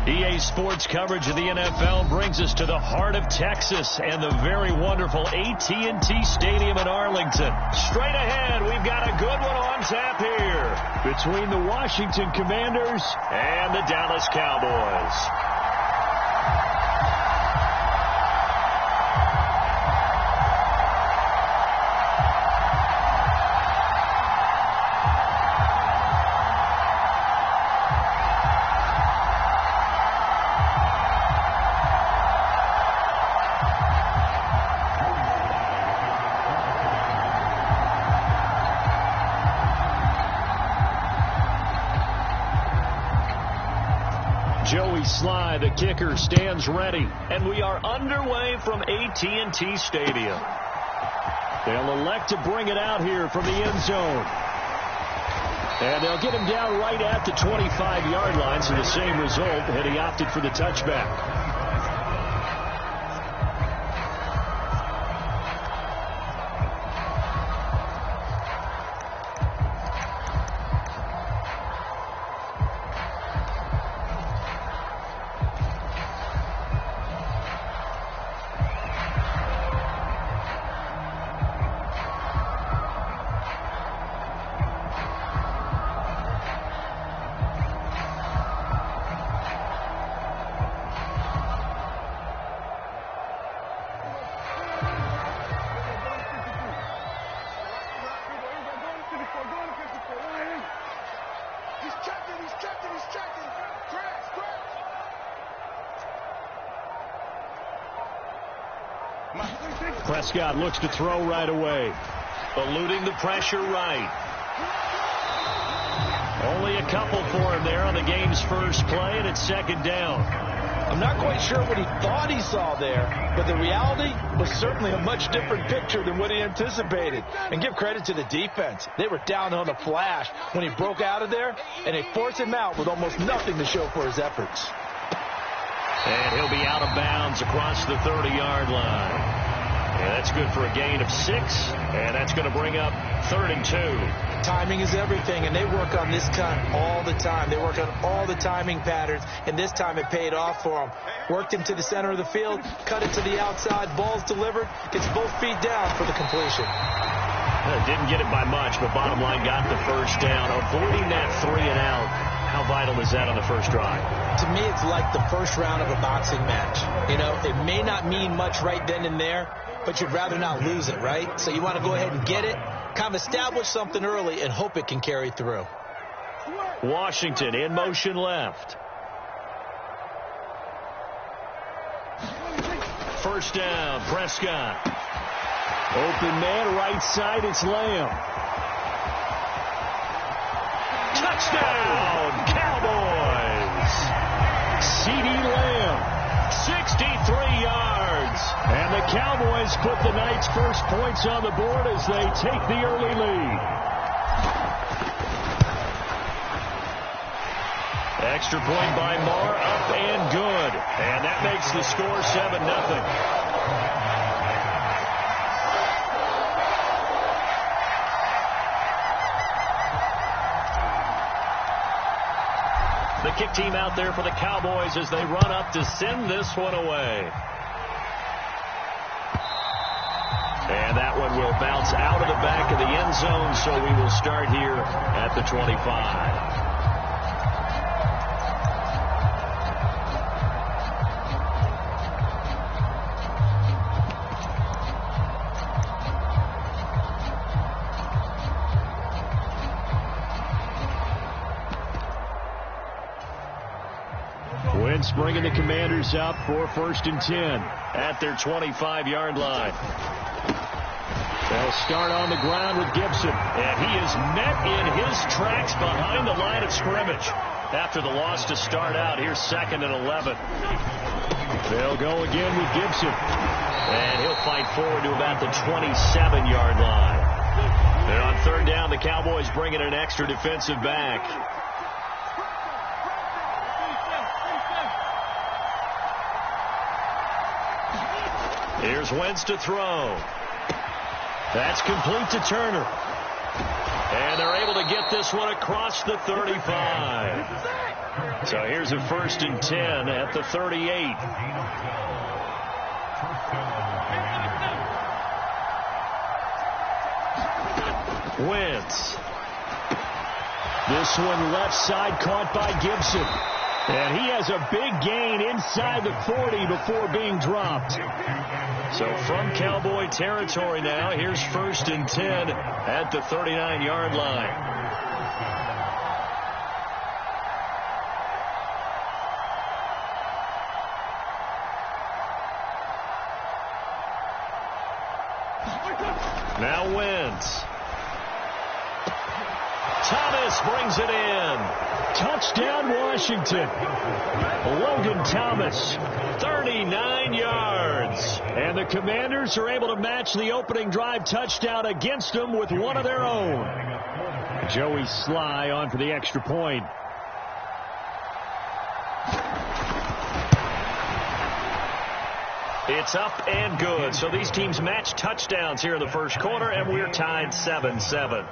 EA Sports coverage of the NFL brings us to the heart of Texas and the very wonderful AT&T Stadium in Arlington. Straight ahead, we've got a good one on tap here between the Washington Commanders and the Dallas Cowboys. Joey Sly, the kicker, stands ready, and we are underway from AT&T Stadium. They'll elect to bring it out here from the end zone. And they'll get him down right at the 25-yard line, so the same result, and he opted for the touchback. Prescott looks to throw right away. Eluding the pressure right. Only a couple for him there on the game's first play, and it's second down. I'm not quite sure what he thought he saw there, but the reality was certainly a much different picture than what he anticipated. And give credit to the defense. They were down on the flash when he broke out of there, and they forced him out with almost nothing to show for his efforts. And he'll be out of bounds across the 30-yard line. Yeah, that's good for a gain of 6, and that's going to bring up 3rd and 2. Timing is everything, and they work on this cut all the time. They work on all the timing patterns, and this time it paid off for them. Worked him to the center of the field, cut it to the outside, ball's delivered, gets both feet down for the completion. Didn't get it by much, but bottom line got the first down. Avoiding that 3 and out, how vital is that on the first drive? To me, it's like the first round of a boxing match. You know, it may not mean much right then and there, but you'd rather not lose it, right? So you want to go ahead and get it, kind of establish something early, and hope it can carry through. Washington in motion left. First down, Prescott. Open man, right side, it's Lamb. Touchdown, Cowboys! C.D. Lamb, 63 yards. And the Cowboys put the night's first points on the board as they take the early lead. Extra point by Marr, up and good. And that makes the score 7-0. The kick team out there for the Cowboys as they run up to send this one away. And that one will bounce out of the back of the end zone, so we will start here at the 25. Wentz bringing the Commanders up for 1st and 10 at their 25-yard line. They'll start on the ground with Gibson, and he is met in his tracks behind the line of scrimmage. After the loss to start out, here's 2nd and 11. They'll go again with Gibson, and he'll fight forward to about the 27-yard line. And on 3rd down, the Cowboys bring in an extra defensive back. Here's Wentz to throw. That's complete to Turner. And they're able to get this one across the 35. So here's a 1st and 10 at the 38. Wentz. This one left side caught by Gibson. And he has a big gain inside the 40 before being dropped. So from Cowboy territory now, here's 1st and 10 at the 39-yard line. Now Wentz. Thomas brings it in. Touchdown, Washington. Logan Thomas, 39 yards. And the Commanders are able to match the opening drive touchdown against them with one of their own. Joey Sly on for the extra point. It's up and good. So these teams match touchdowns here in the first quarter, and we're tied 7-7.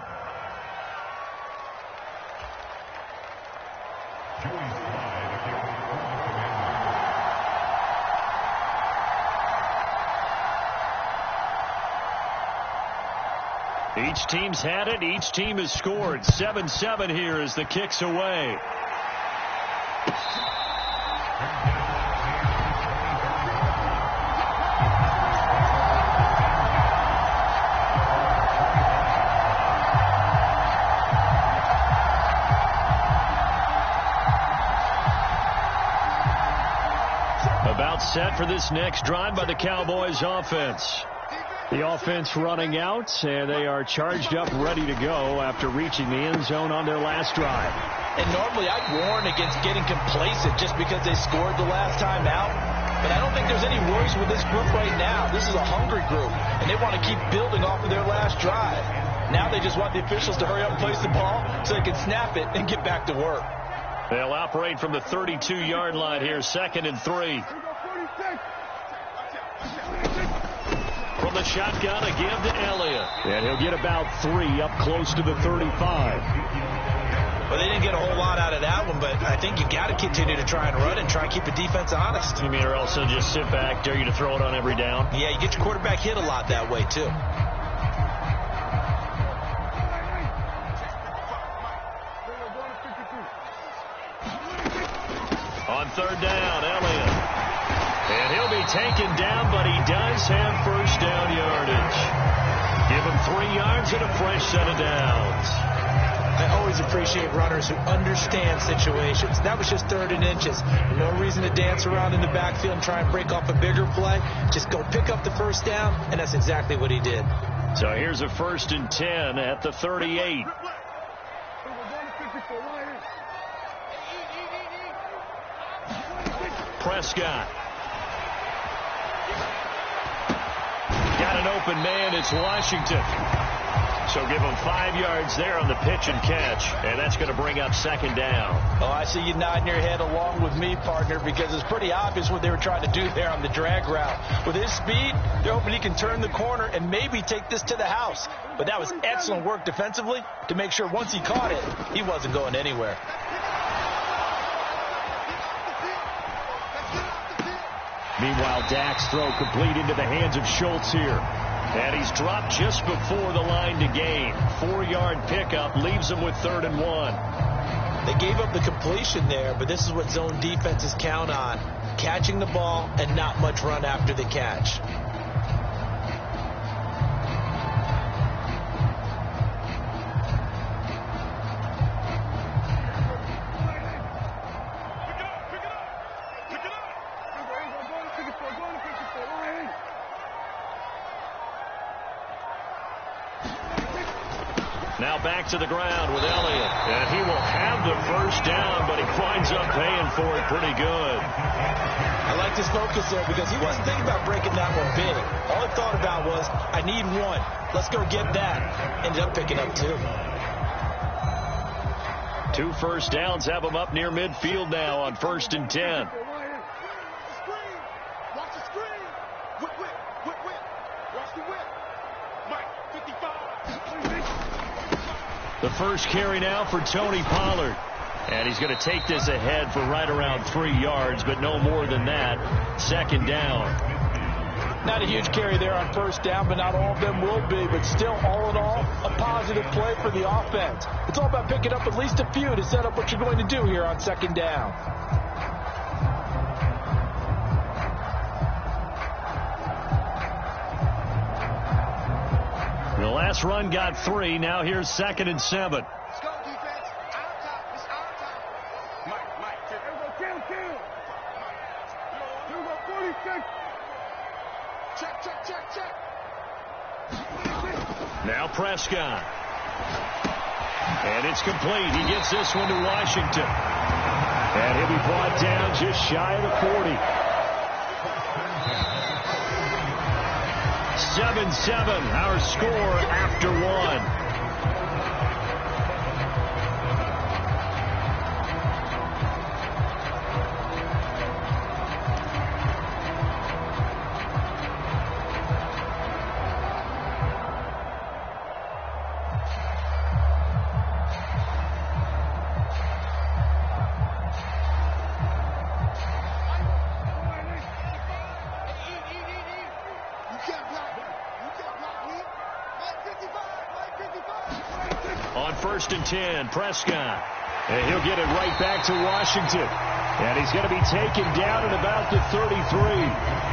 Each team's had it. Each team has scored. 7-7 here as the kick's away. About set for this next drive by the Cowboys offense. The offense running out, and they are charged up, ready to go after reaching the end zone on their last drive. And normally I'd warn against getting complacent just because they scored the last time out. But I don't think there's any worries with this group right now. This is a hungry group, and they want to keep building off of their last drive. Now they just want the officials to hurry up and place the ball so they can snap it and get back to work. They'll operate from the 32-yard line here, 2nd and 3. From the shotgun, a give to Elliott. And he'll get about 3 up close to the 35. Well, they didn't get a whole lot out of that one, but I think you got to continue to try and run and try and keep the defense honest. You mean or also just sit back, dare you to throw it on every down? Yeah, you get your quarterback hit a lot that way, too. On 3rd down, Elliott. And he'll be taken down, but he does have first down yardage. Give him 3 yards and a fresh set of downs. I always appreciate runners who understand situations. That was just 3rd and inches. No reason to dance around in the backfield and try and break off a bigger play. Just go pick up the first down, and that's exactly what he did. So here's a 1st and 10 at the 38. Prescott. Got an open man. It's Washington. So give him 5 yards there on the pitch and catch, and that's going to bring up second down. Oh, I see you nodding your head along with me, partner, because it's pretty obvious what they were trying to do there on the drag route. With his speed, they're hoping he can turn the corner and maybe take this to the house. But that was excellent work defensively to make sure once he caught it, he wasn't going anywhere. Meanwhile, Dak's throw complete into the hands of Schultz here. And he's dropped just before the line to gain. 4-yard pickup leaves him with 3rd and 1. They gave up the completion there, but this is what zone defenses count on. Catching the ball and not much run after the catch. Now back to the ground with Elliott. And he will have the first down, but he winds up paying for it pretty good. I liked his focus there because he wasn't thinking about breaking that one big. All he thought about was, I need one. Let's go get that. Ended up picking up 2. 2 first downs have him up near midfield now on 1st and 10. Watch the screen. Whip. Watch the whip. Mike, 55. The first carry now for Tony Pollard. And he's going to take this ahead for right around 3 yards, but no more than that. 2nd down. Not a huge carry there on 1st down, but not all of them will be. But still, all in all, a positive play for the offense. It's all about picking up at least a few to set up what you're going to do here on 2nd down. The last run got 3. Now here's 2nd and 7. Let's go, defense. Our time. It's our time. Mike. Kill. You go 46. Check. Now Prescott. And it's complete. He gets this one to Washington. And he'll be brought down just shy of the 40. 7-7, our score after 1. On 1st and 10, Prescott. And he'll get it right back to Washington. And he's going to be taken down at about the 33.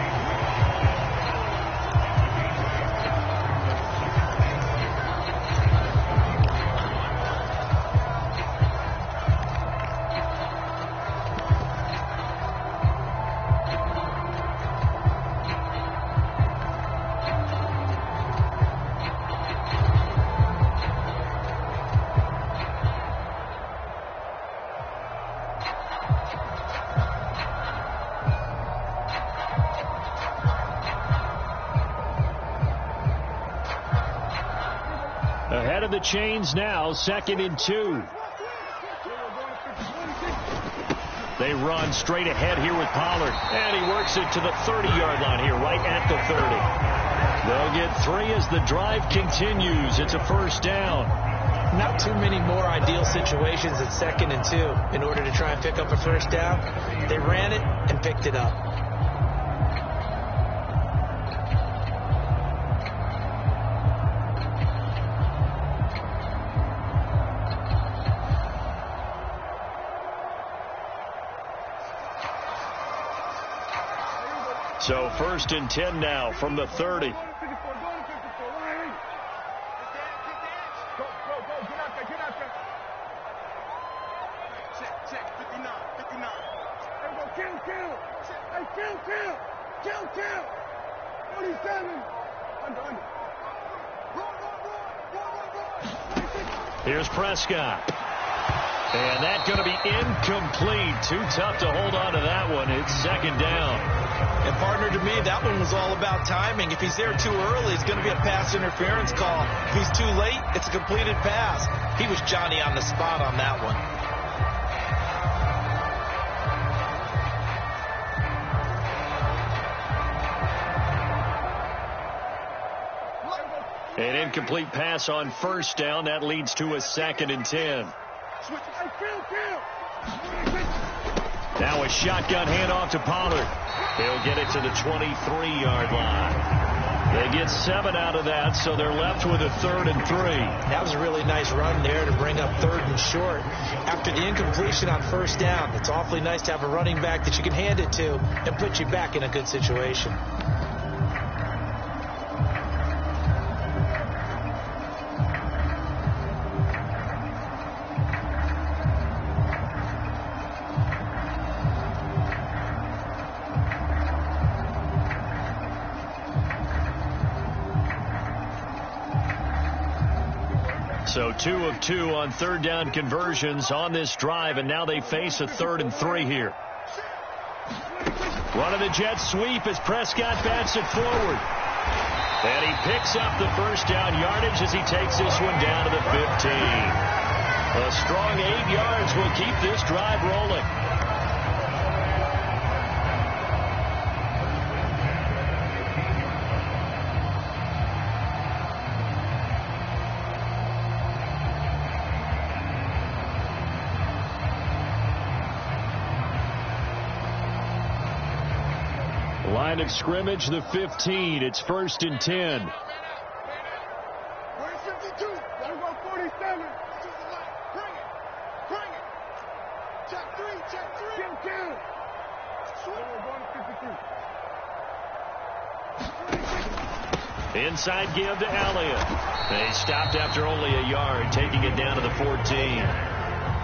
Ahead of the chains now, 2nd and 2. They run straight ahead here with Pollard. And he works it to the 30-yard line here, right at the 30. They'll get 3 as the drive continues. It's a 1st down. Not too many more ideal situations at 2nd and 2 in order to try and pick up a 1st down. They ran it and picked it up. So 1st and 10 now from the 30. Go, get out there. Check, 59. There we go, kill. Hey, kill. 47. Under. Run. Here's Prescott. And that's going to be incomplete. Too tough to hold on to that one. It's second down. And partner, to me, that one was all about timing. If he's there too early, it's going to be a pass interference call. If he's too late, it's a completed pass. He was Johnny on the spot on that one. An incomplete pass on first down. That leads to a 2nd and 10. Now a shotgun handoff to Pollard. He'll get it to the 23-yard line. They get 7 out of that, so they're left with a 3rd and 3. That was a really nice run there to bring up 3rd and short. After the incompletion on first down, it's awfully nice to have a running back that you can hand it to and put you back in a good situation. So 2 of 2 on 3rd down conversions on this drive, and now they face a 3rd and 3 here. Running the jet sweep as Prescott bats it forward. And he picks up the first down yardage as he takes this one down to the 15. A strong 8 yards will keep this drive rolling. Line of scrimmage, the 15. It's 1st and 10. 52. Gotta go 47. Bring it. Bring it. Check 3. Check 3. Get him. We're going to 52. Inside give to Elliott. They stopped after only a yard, taking it down to the 14.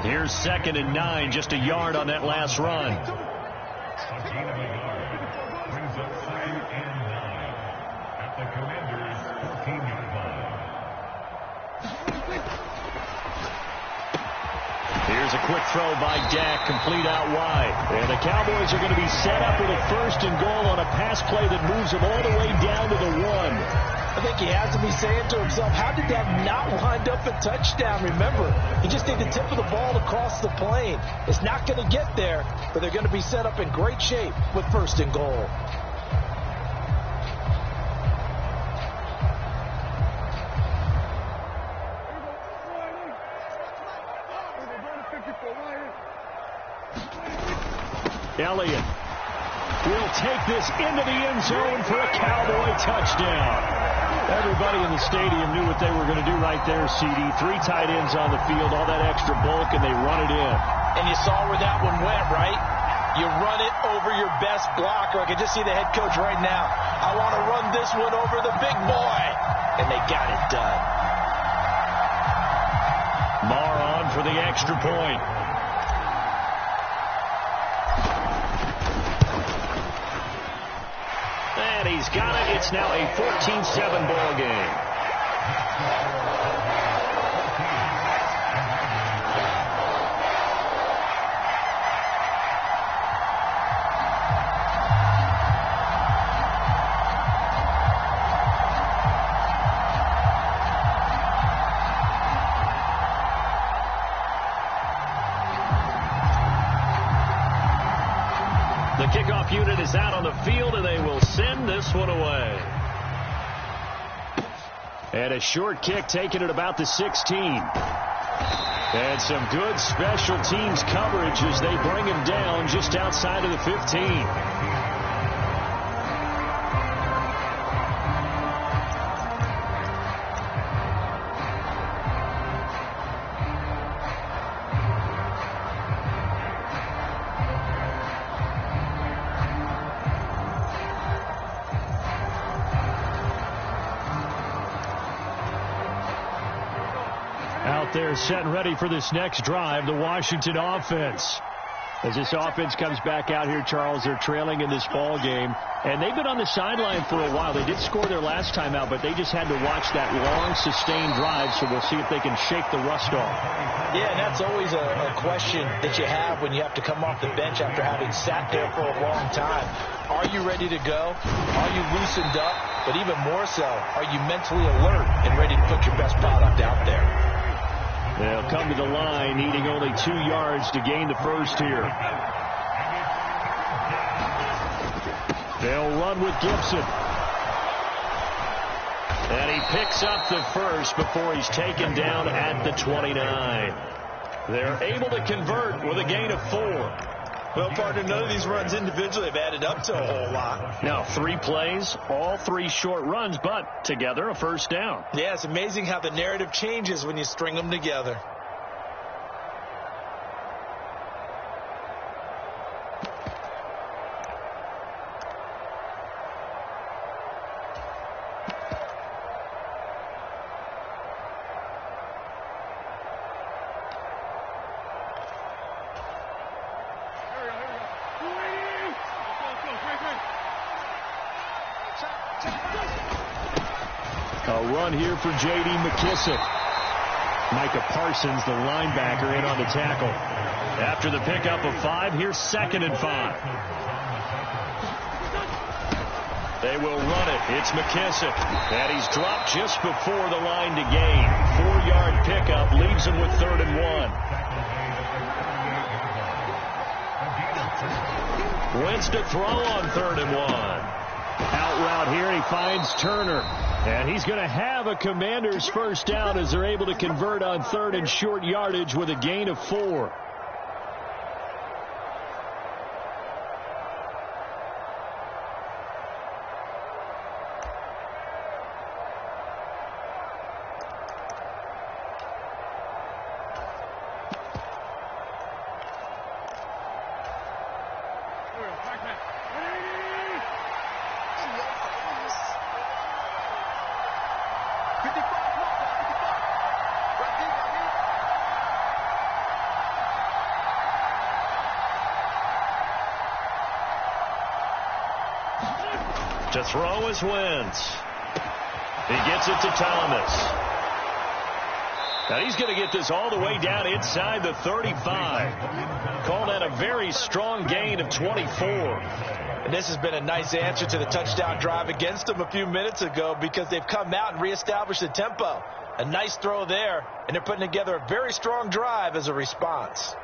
Here's 2nd and 9, just a yard on that last run. Here's a quick throw by Dak, complete out wide. And the Cowboys are going to be set up with a 1st and goal on a pass play that moves them all the way down to the 1. I think he has to be saying to himself, how did that not wind up a touchdown? Remember, he just need the tip of the ball to cross the plane. It's not going to get there, but they're going to be set up in great shape with 1st and goal. Elliott will take this into the end zone for a Cowboy touchdown. Everybody in the stadium knew what they were going to do right there, CD. 3 tight ends on the field, all that extra bulk, and they run it in. And you saw where that one went, right? You run it over your best blocker. I can just see the head coach right now. I want to run this one over the big boy. And they got it done. Marr on for the extra point. And he's got it. It's now a 14-7 ball game. The kickoff unit is out on the field, and they will send this one away. And a short kick taken at about the 16. And some good special teams coverage as they bring him down just outside of the 15. Out there set and ready for this next drive, the Washington offense. As this offense comes back out here, Charles, they're trailing in this ball game. And they've been on the sideline for a while. They did score their last time out, but they just had to watch that long, sustained drive, so we'll see if they can shake the rust off. Yeah, and that's always a question that you have when you have to come off the bench after having sat there for a long time. Are you ready to go? Are you loosened up? But even more so, are you mentally alert and ready to put your best product out there? They'll come to the line, needing only 2 yards to gain the first here. They'll run with Gibson. And he picks up the first before he's taken down at the 29. They're able to convert with a gain of 4. Well, partner, none of these runs individually have added up to a whole lot. Now, 3 plays, all 3 short runs, but together a first down. Yeah, it's amazing how the narrative changes when you string them together. A run here for J.D. McKissick. Micah Parsons, the linebacker, in on the tackle. After the pickup of 5, here's 2nd and 5. They will run it. It's McKissick. And he's dropped just before the line to gain. 4-yard pickup leaves him with 3rd and 1. Wentz to throw on 3rd and 1. Out route here, and he finds Turner. And he's going to have a Commanders first down as they're able to convert on 3rd and short yardage with a gain of 4. To throw is Wentz. He gets it to Thomas. Now he's going to get this all the way down inside the 35. Call that a very strong gain of 24. And this has been a nice answer to the touchdown drive against them a few minutes ago because they've come out and reestablished the tempo. A nice throw there, and they're putting together a very strong drive as a response.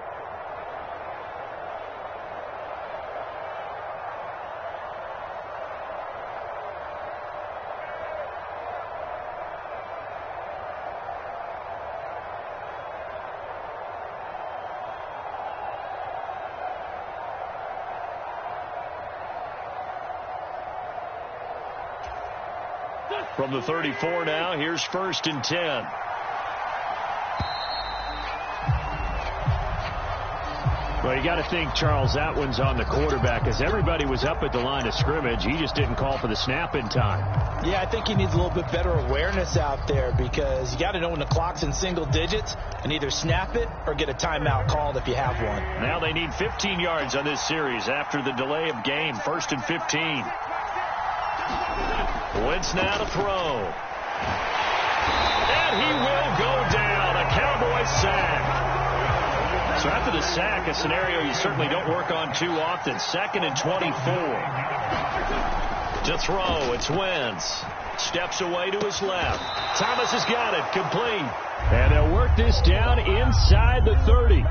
From the 34 now, here's 1st and 10. Well, you got to think, Charles, that one's on the quarterback as everybody was up at the line of scrimmage. He just didn't call for the snap in time. Yeah, I think he needs a little bit better awareness out there because you got to know when the clock's in single digits and either snap it or get a timeout called if you have one. Now they need 15 yards on this series after the delay of game. 1st and 15. Wentz now to throw. And he will go down. A Cowboys sack. So after the sack, a scenario you certainly don't work on too often. 2nd and 24. To throw, it's Wentz. Steps away to his left. Thomas has got it. Complete. And they'll work this down inside the 30.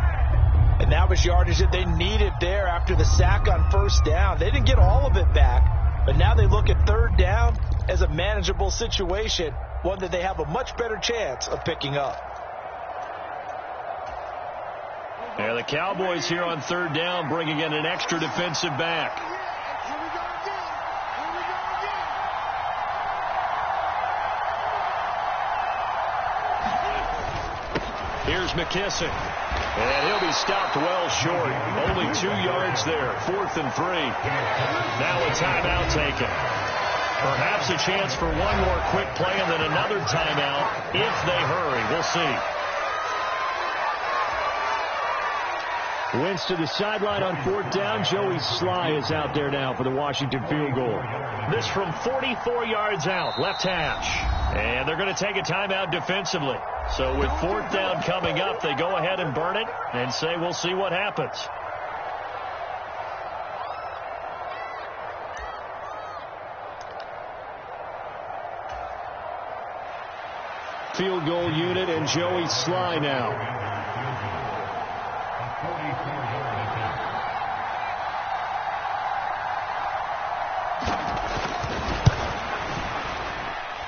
And that was yardage that they needed there after the sack on 1st down. They didn't get all of it back. But now they look at 3rd down as a manageable situation, one that they have a much better chance of picking up. Yeah, the Cowboys here on 3rd down bringing in an extra defensive back. Here's McKissick. And he'll be stopped well short. Only 2 yards there. 4th and 3. Now a timeout taken. Perhaps a chance for one more quick play and then another timeout if they hurry. We'll see. Wentz to the sideline on 4th down. Joey Sly is out there now for the Washington field goal. This from 44 yards out, left hash. And they're going to take a timeout defensively. So with 4th down coming up, they go ahead and burn it and say we'll see what happens. Field goal unit and Joey Sly now.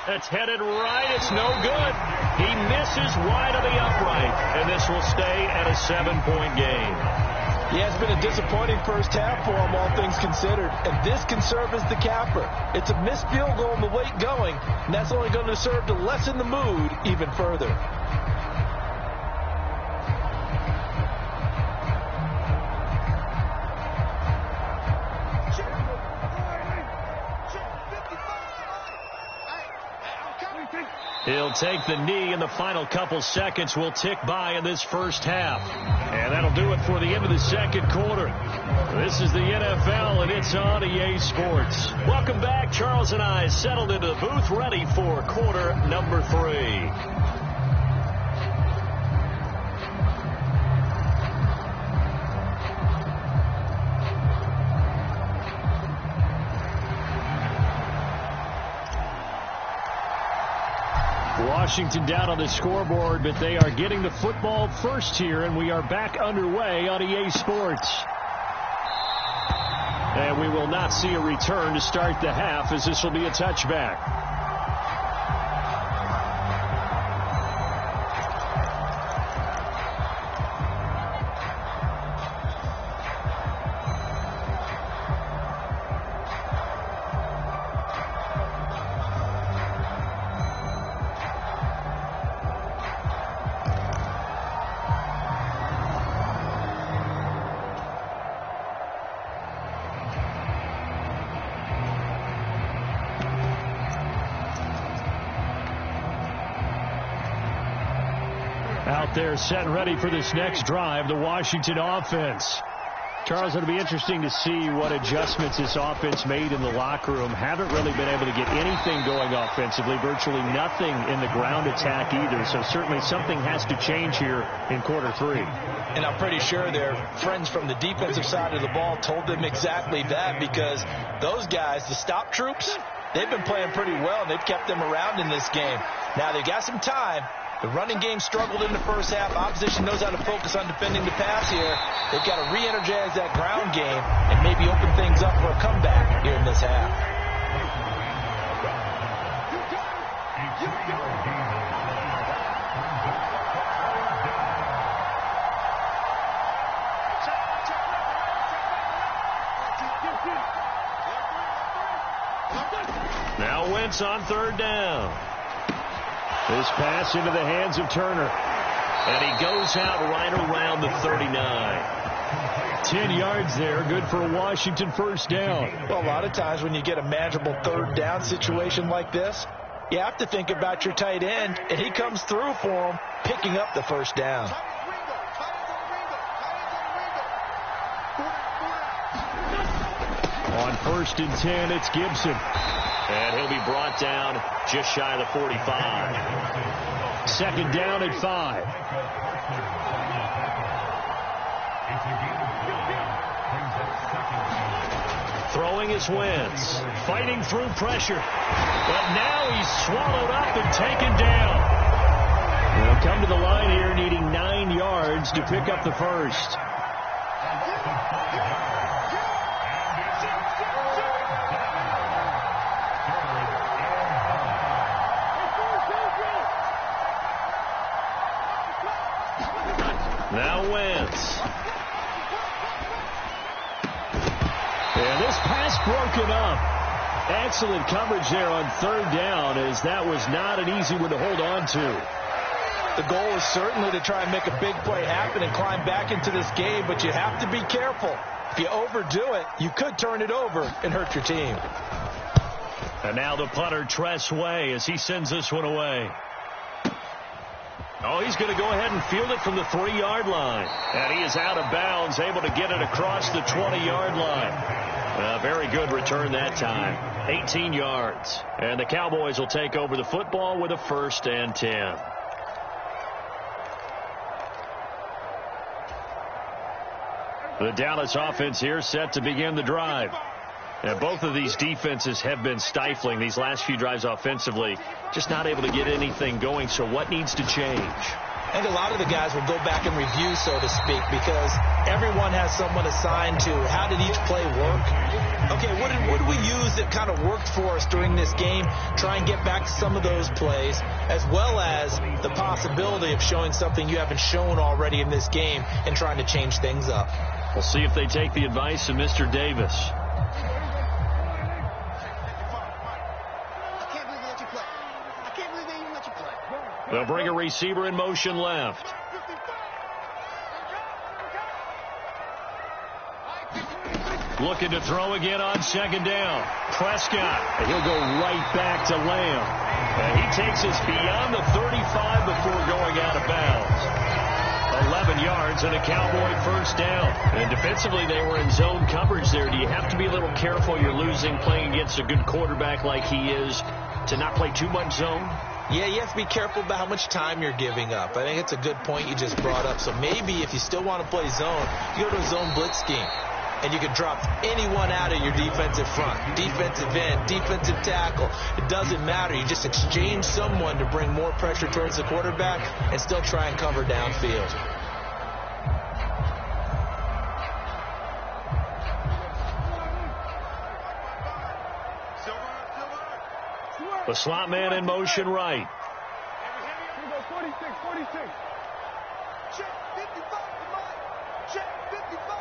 That's headed right. It's no good. He misses wide of the upright, and this will stay at a 7-point game. Yeah, it's been a disappointing first half for him, all things considered. And this can serve as the capper. It's a missed field goal in the late going, and that's only going to serve to lessen the mood even further. He'll take the knee, and the final couple seconds will tick by in this first half. And that'll do it for the end of the second quarter. This is the NFL, and it's on EA Sports. Welcome back. Charles and I settled into the booth, ready for quarter number 3. Washington down on the scoreboard, but they are getting the football first here, and we are back underway on EA Sports. And we will not see a return to start the half, as this will be a touchback. Out there set and ready for this next drive, the Washington offense. Charles, it'll be interesting to see what adjustments this offense made in the locker room. Haven't really been able to get anything going offensively, virtually nothing in the ground attack either. So certainly something has to change here in quarter 3. And I'm pretty sure their friends from the defensive side of the ball told them exactly that, because those guys, the stop troops, they've been playing pretty well, and they've kept them around in this game. Now they've got some time. The running game struggled in the first half. Opposition knows how to focus on defending the pass here. They've got to re-energize that ground game and maybe open things up for a comeback here in this half. Now Wentz on 3rd down. This pass into the hands of Turner. And he goes out right around the 39. 10 yards there, good for a Washington first down. Well, a lot of times when you get a manageable 3rd down situation like this, you have to think about your tight end, and he comes through for him, picking up the first down. On 1st and 10, it's Gibson. And he'll be brought down just shy of the 45. 2nd down at 5. Throwing is Wentz. Fighting through pressure. But now he's swallowed up and taken down. They'll come to the line here needing 9 yards to pick up the first. Now Wentz. And this pass broken up. Excellent coverage there on 3rd down, as that was not an easy one to hold on to. The goal is certainly to try and make a big play happen and climb back into this game, but you have to be careful. If you overdo it, you could turn it over and hurt your team. And now the punter, Tress Way, as he sends this one away. Oh, he's going to go ahead and field it from the 3-yard line. And he is out of bounds, able to get it across the 20-yard line. Very good return that time. 18 yards. And the Cowboys will take over the football with a 1st and 10. The Dallas offense here set to begin the drive. And both of these defenses have been stifling these last few drives offensively. Just not able to get anything going. So what needs to change? I think a lot of the guys will go back and review, so to speak, because everyone has someone assigned to how did each play work. Okay, what did we use that kind of worked for us during this game? Try and get back to some of those plays, as well as the possibility of showing something you haven't shown already in this game and trying to change things up. We'll see if they take the advice of Mr. Davis. They'll bring a receiver in motion left. Looking to throw again on 2nd down. Prescott. He'll go right back to Lamb. And he takes us beyond the 35 before going out of bounds. 11 yards and a Cowboy 1st down. And defensively, they were in zone coverage there. Do you have to be a little careful? You're losing playing against a good quarterback like he is to not play too much zone? Yeah, you have to be careful about how much time you're giving up. I think it's a good point you just brought up. So maybe if you still want to play zone, you go to a zone blitz scheme. And you can drop anyone out of your defensive front, defensive end, defensive tackle. It doesn't matter. You just exchange someone to bring more pressure towards the quarterback and still try and cover downfield. The slot man in motion right. 46. Check 55. Check 55.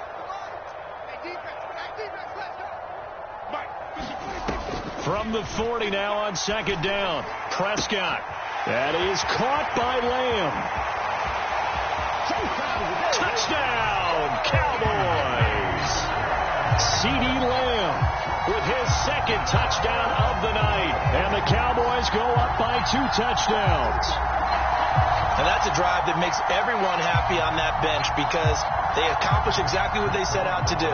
From the 40 now on 2nd down. Prescott. That is caught by Lamb. Touchdown, Cowboys. CeeDee Lamb with his 2nd touchdown of the night. And the Cowboys go up by 2 touchdowns. And that's a drive that makes everyone happy on that bench because they accomplish exactly what they set out to do.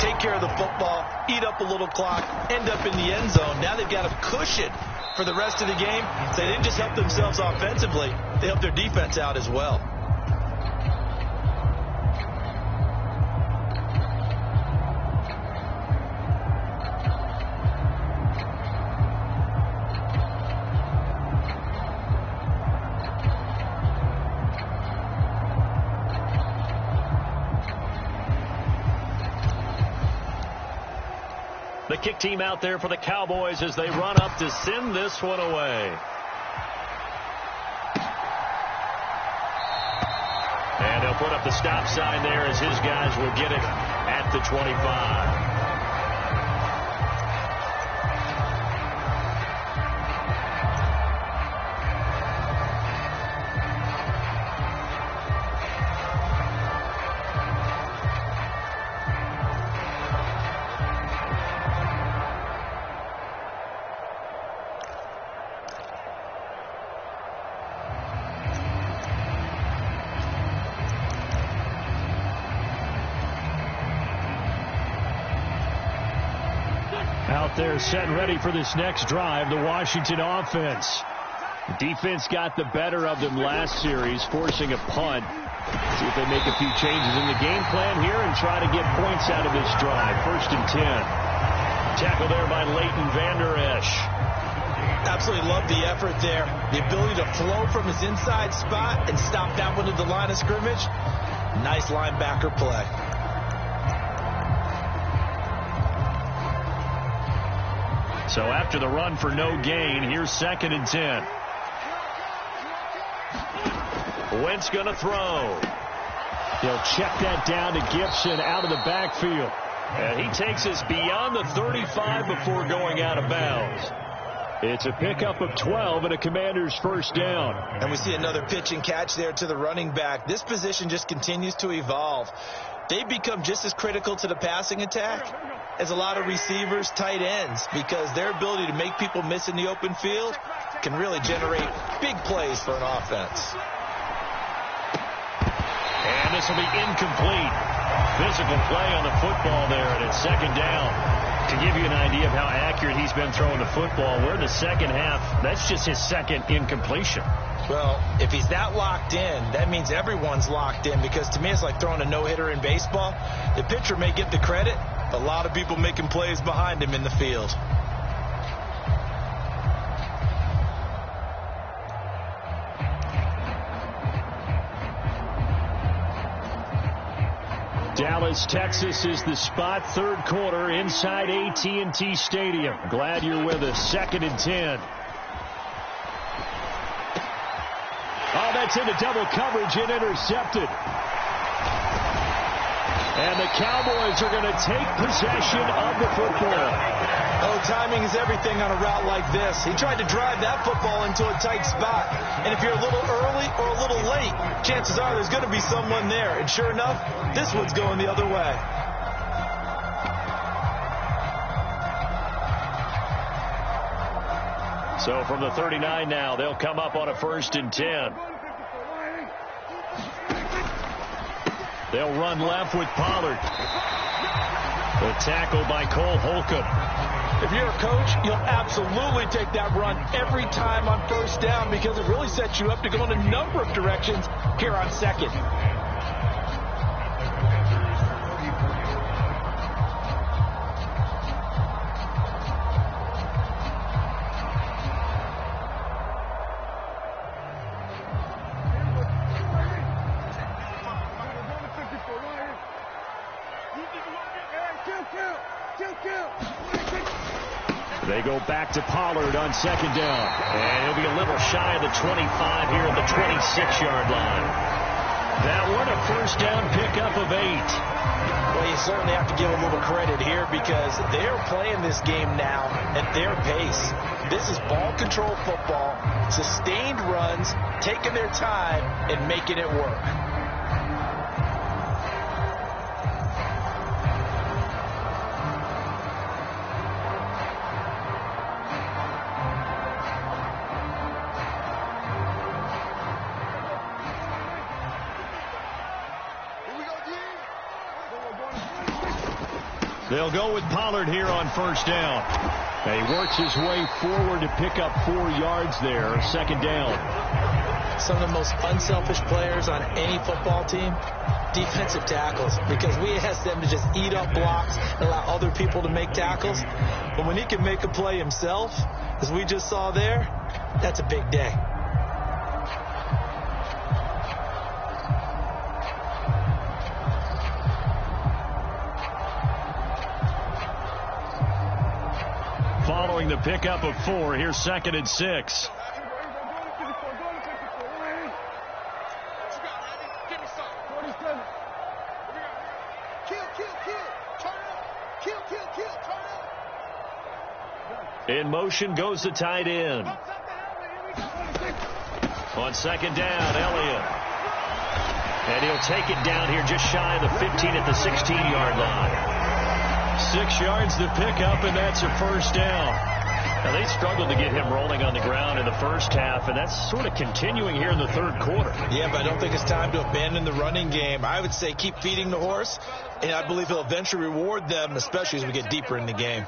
Take care of the football, eat up a little clock, end up in the end zone. Now they've got a cushion for the rest of the game. So they didn't just help themselves offensively, they helped their defense out as well. The kick team out there for the Cowboys as they run up to send this one away. And they'll put up the stop sign there as his guys will get it at the 25. Out there set and ready for this next drive, the Washington offense. Defense got the better of them last series, forcing a punt. See if they make a few changes in the game plan here and try to get points out of this drive. 1st and 10. Tackle there by Leighton Vander Esch. Absolutely love the effort there. The ability to flow from his inside spot and stop that one at the line of scrimmage. Nice linebacker play. So after the run for no gain, here's 2nd and 10. Wentz going to throw. He'll check that down to Gibson out of the backfield. And he takes us beyond the 35 before going out of bounds. It's a pickup of 12 and a Commander's 1st down. And we see another pitch and catch there to the running back. This position just continues to evolve. They become just as critical to the passing attack as a lot of receivers, tight ends, because their ability to make people miss in the open field can really generate big plays for an offense. And this will be incomplete. Physical play on the football there, and it's second down. To give you an idea of how accurate he's been throwing the football, we're in the second half. That's just his second incompletion. Well, if he's that locked in, that means everyone's locked in, because to me it's like throwing a no-hitter in baseball. The pitcher may get the credit, but a lot of people making plays behind him in the field. Dallas, Texas is the spot. Third quarter inside AT&T Stadium. Glad you're with us. 2nd and 10. Oh, that's into double coverage and intercepted. And the Cowboys are going to take possession of the football. Oh, timing is everything on a route like this. He tried to drive that football into a tight spot. And if you're a little early or a little late, chances are there's going to be someone there. And sure enough, this one's going the other way. So from the 39 now, they'll come up on a 1st and 10. They'll run left with Pollard. The tackle by Cole Holcomb. If you're a coach, you'll absolutely take that run every time on 1st down, because it really sets you up to go in a number of directions here on 2nd. They go back to Pollard on 2nd down. And he'll be a little shy of the 25 here at the 26-yard line. That one a 1st down pickup of 8. Well, you certainly have to give them a little credit here, because they're playing this game now at their pace. This is ball control football, sustained runs, taking their time and making it work. They'll go with Pollard here on 1st down. And he works his way forward to pick up 4 yards there. 2nd down. Some of the most unselfish players on any football team, defensive tackles, because we ask them to just eat up blocks and allow other people to make tackles. But when he can make a play himself, as we just saw there, that's a big day. Following the pickup of 4, here's 2nd and 6. In motion goes the tight end. On 2nd down, Elliott. And he'll take it down here just shy of the 15 at the 16-yard line. 6 yards to pick up, and that's a 1st down. Now, they struggled to get him rolling on the ground in the first half, and that's sort of continuing here in the 3rd quarter. Yeah, but I don't think it's time to abandon the running game. I would say keep feeding the horse, and I believe he'll eventually reward them, especially as we get deeper in the game.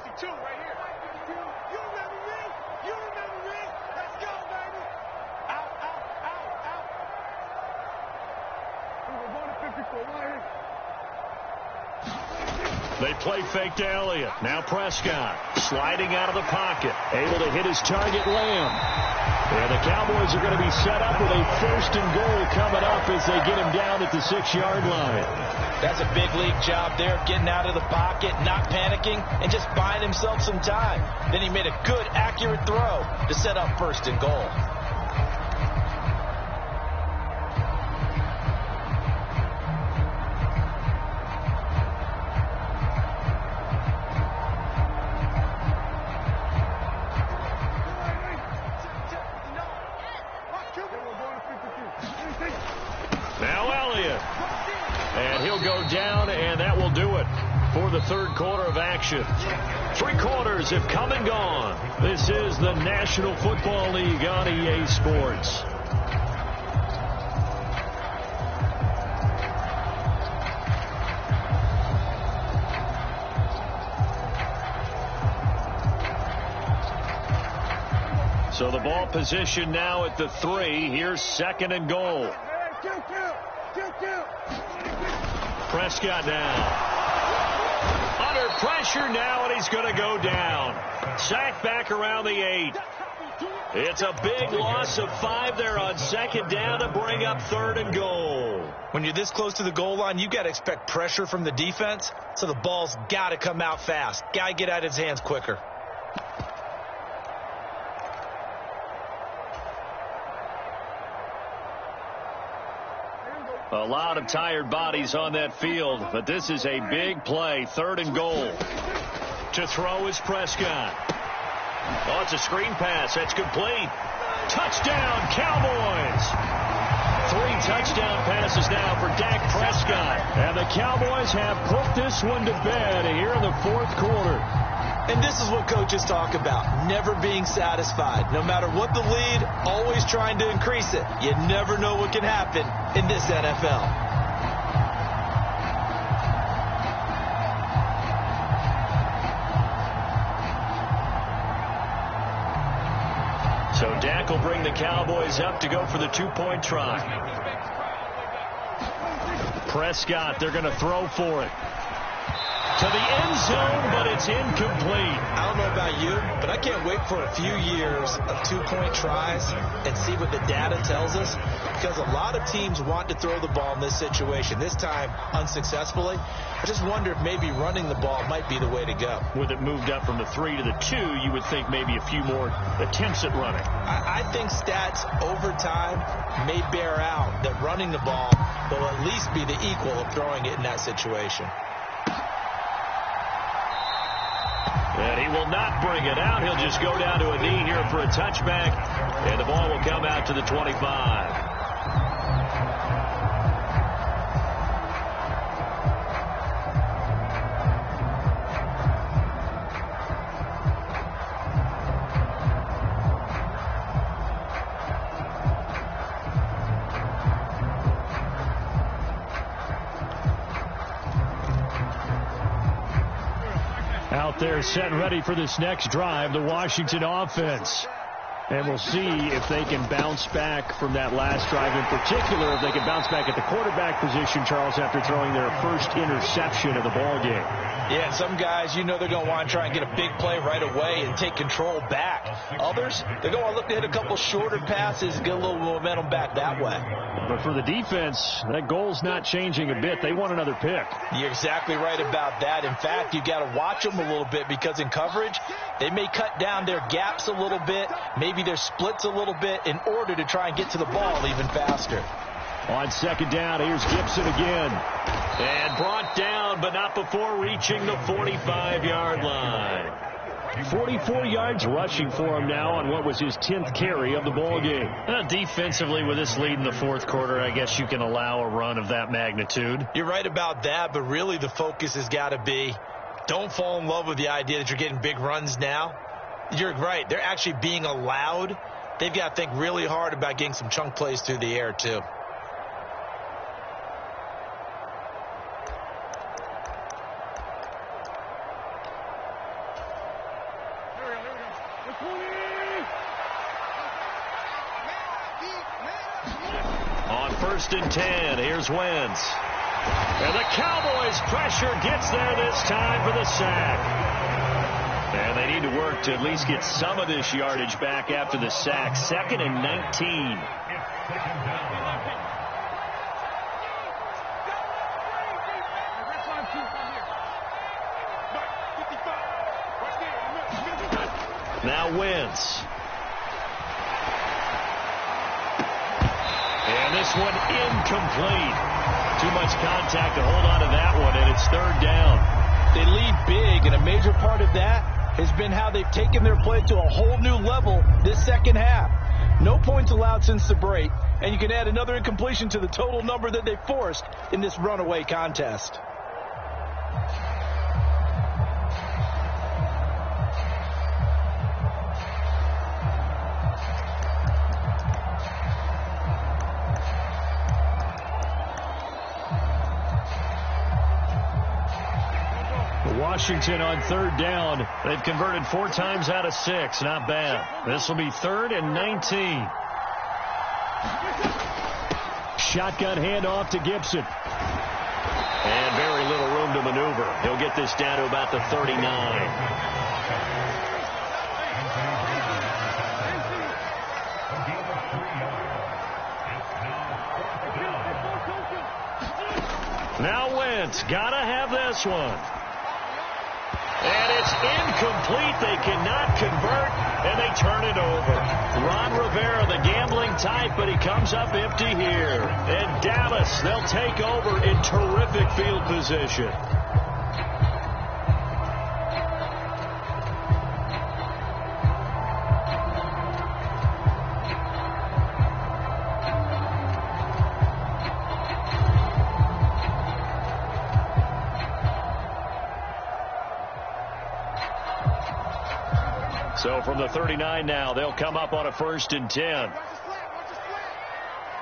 They play fake to Elliott. Now Prescott sliding out of the pocket. Able to hit his target, Lamb. And the Cowboys are going to be set up with a 1st and goal coming up as they get him down at the 6-yard line. That's a big league job there, getting out of the pocket, not panicking, and just buying himself some time. Then he made a good, accurate throw to set up 1st and goal. Now Elliott. And he'll go down, and that will do it for the 3rd quarter of action. 3 quarters have come and gone. This is the National Football League on EA Sports. So the ball position now at the 3. Here's 2nd and goal. Prescott now. Under pressure now, and he's going to go down. Sacked back around the 8. It's a big loss of 5 there on 2nd down to bring up 3rd and goal. When you're this close to the goal line, you got to expect pressure from the defense, so the ball's got to come out fast. Got to get out of his hands quicker. A lot of tired bodies on that field, but this is a big play. 3rd and goal. To throw is Prescott. Oh, it's a screen pass. That's complete. Touchdown, Cowboys. 3 touchdown passes now for Dak Prescott. And the Cowboys have put this one to bed here in the 4th quarter. And this is what coaches talk about, never being satisfied. No matter what the lead, always trying to increase it. You never know what can happen in this NFL. So Dak will bring the Cowboys up to go for the 2-point try. Prescott, they're going to throw for it. To the end zone, but it's incomplete. I don't know about you, but I can't wait for a few years of 2-point tries and see what the data tells us, because a lot of teams want to throw the ball in this situation, this time unsuccessfully. I just wonder if maybe running the ball might be the way to go. With it moved up from the 3 to the 2, you would think maybe a few more attempts at running. I think stats over time may bear out that running the ball will at least be the equal of throwing it in that situation. And he will not bring it out. He'll just go down to a knee here for a touchback. And the ball will come out to the 25. Out there set and ready for this next drive, the Washington offense. And we'll see if they can bounce back from that last drive in particular, if they can bounce back at the quarterback position, Charles, after throwing their first interception of the ball game. Yeah, some guys, you know they're going to want to try and get a big play right away and take control back. Others, they're going to want to look to hit a couple shorter passes and get a little momentum back that way. But for the defense, that goal's not changing a bit. They want another pick. You're exactly right about that. In fact, you've got to watch them a little bit, because in coverage, they may cut down their gaps a little bit, maybe their splits a little bit, in order to try and get to the ball even faster. On 2nd down, here's Gibson again. And brought down, but not before reaching the 45-yard line. 44 yards rushing for him now on what was his 10th carry of the ball game. Defensively, with this lead in the 4th quarter, I guess you can allow a run of that magnitude. You're right about that, but really the focus has got to be, don't fall in love with the idea that you're getting big runs now. You're right. They're actually being allowed. They've got to think really hard about getting some chunk plays through the air, too. On 1st and 10, here's Wentz. And the Cowboys' pressure gets there this time for the sack. And they need to work to at least get some of this yardage back after the sack. 2nd and 19. Now Wentz. And this one incomplete. Too much contact to hold on to that one, and it's 3rd down. They lead big, and a major part of that has been how they've taken their play to a whole new level this 2nd half. No points allowed since the break, and you can add another incompletion to the total number that they forced in this runaway contest. Washington on third down. They've converted 4 times out of 6. Not bad. This will be 3rd and 19. Shotgun handoff to Gibson. And very little room to maneuver. He'll get this down to about the 39. Now Wentz, gotta have this one. And it's incomplete. They cannot convert, and they turn it over. Ron Rivera, the gambling type, but he comes up empty here. And Dallas, they'll take over in terrific field position. So from the 39 now, they'll come up on a 1st and 10. Watch his flat. Watch his flat.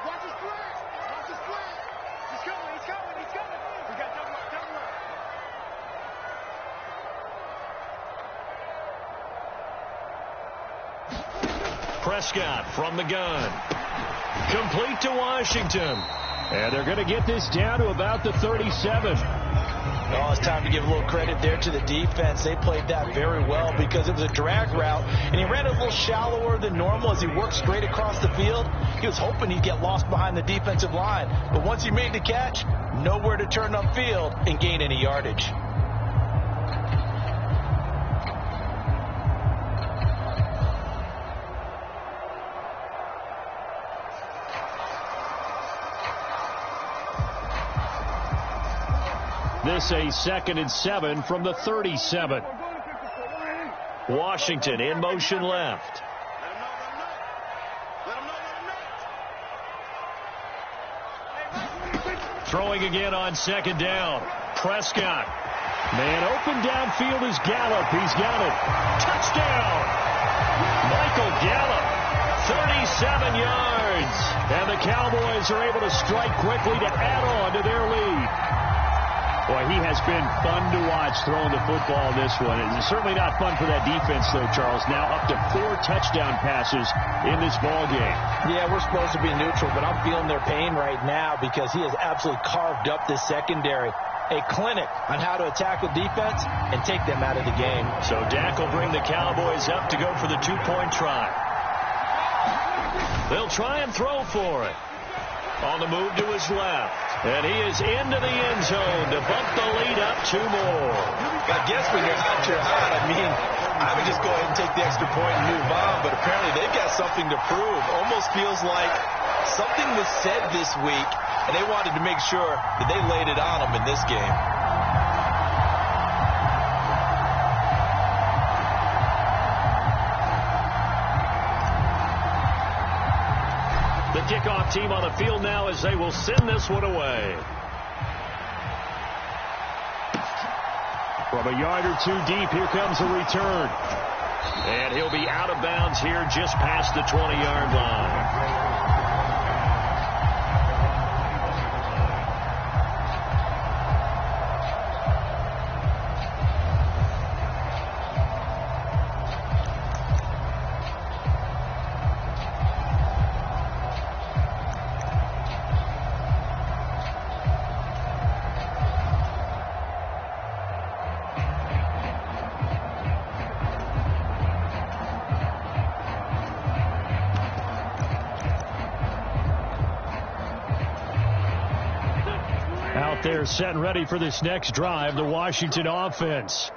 Watch his flat. Watch his flat. He's coming. He's coming. He's coming. We got double up. Double up. Prescott from the gun. Complete to Washington. And they're going to get this down to about the 37. Oh, it's time to give a little credit there to the defense. They played that very well because it was a drag route, and he ran a little shallower than normal as he worked straight across the field. He was hoping he'd get lost behind the defensive line, but once he made the catch, nowhere to turn upfield and gain any yardage. This a 2nd and 7 from the 37. Washington in motion left. Throwing again on 2nd down. Prescott. Man open downfield is Gallup. He's got it. Touchdown. Michael Gallup. 37 yards. And the Cowboys are able to strike quickly to add on to their lead. Boy, he has been fun to watch throwing the football in this one. It's certainly not fun for that defense, though, Charles. Now up to 4 touchdown passes in this ball game. Yeah, we're supposed to be neutral, but I'm feeling their pain right now because he has absolutely carved up this secondary. A clinic on how to attack the defense and take them out of the game. So Dak will bring the Cowboys up to go for the 2-point try. They'll try and throw for it. On the move to his left. And he is into the end zone to bump the lead up 2 more. I guess when you're hot, you're hot. I mean, I would just go ahead and take the extra point and move on, but apparently they've got something to prove. Almost feels like something was said this week, and they wanted to make sure that they laid it on them in this game. The kickoff team on the field now as they will send this one away. From a yard or 2 deep, here comes a return. And he'll be out of bounds here just past the 20-yard line. They're set and ready for this next drive, the Washington offense.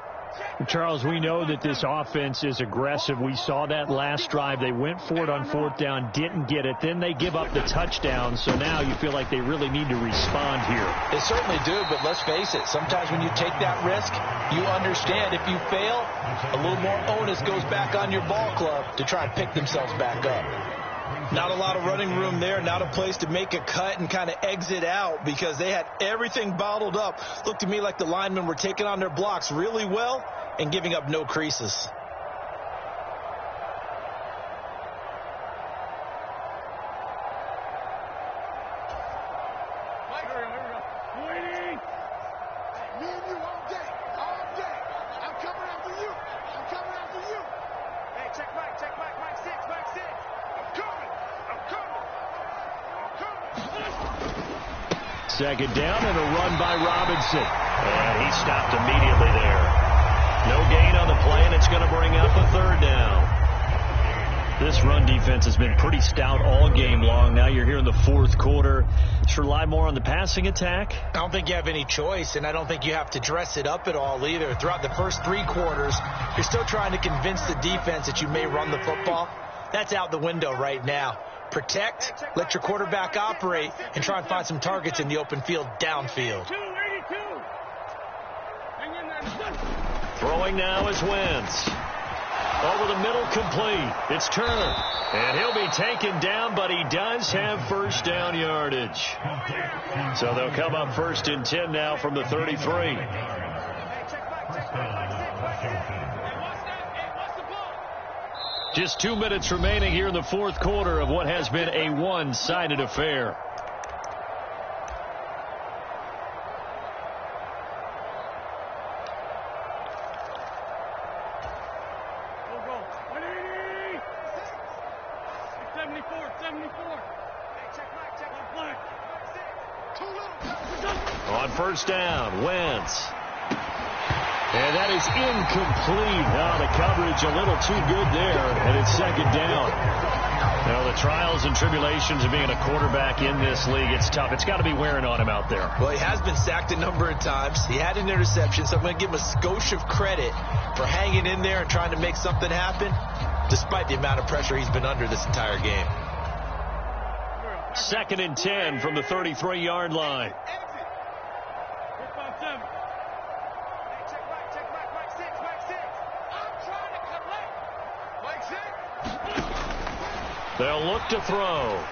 Charles, we know that this offense is aggressive. We saw that last drive. They went for it on 4th down, didn't get it. Then they give up the touchdown. So now you feel like they really need to respond here. They certainly do, but let's face it. Sometimes when you take that risk, you understand if you fail, a little more onus goes back on your ball club to try and pick themselves back up. Not a lot of running room there, not a place to make a cut and kind of exit out because they had everything bottled up. Looked to me like the linemen were taking on their blocks really well and giving up no creases. Me and you all day. All day. second down and a run by Robinson. And he stopped immediately there. No gain on the play, and it's going to bring up a third down. This run defense has been pretty stout all game long. Now you're here in the fourth quarter. Should rely more on the passing attack? I don't think you have any choice, and I don't think you have to dress it up at all either. Throughout the first 3 quarters, you're still trying to convince the defense that you may run the football. That's out the window right now. Protect, let your quarterback operate, and try and find some targets in the open field downfield. Throwing now is Wentz. Over the middle, complete. It's Turner. And he'll be taken down, but he does have first down yardage. So they'll come up first and 10 now from the 33. Just 2 minutes remaining here in the fourth quarter of what has been a one-sided affair. On first down, Wentz. And that is incomplete. Now the coverage a little too good there, and it's second down. Now the trials and tribulations of being a quarterback in this league, it's tough. It's got to be wearing on him out there. Well, he has been sacked a number of times. He had an interception, so I'm going to give him a skosh of credit for hanging in there and trying to make something happen, despite the amount of pressure he's been under this entire game. Second and 10 from the 33-yard line. They'll look to throw.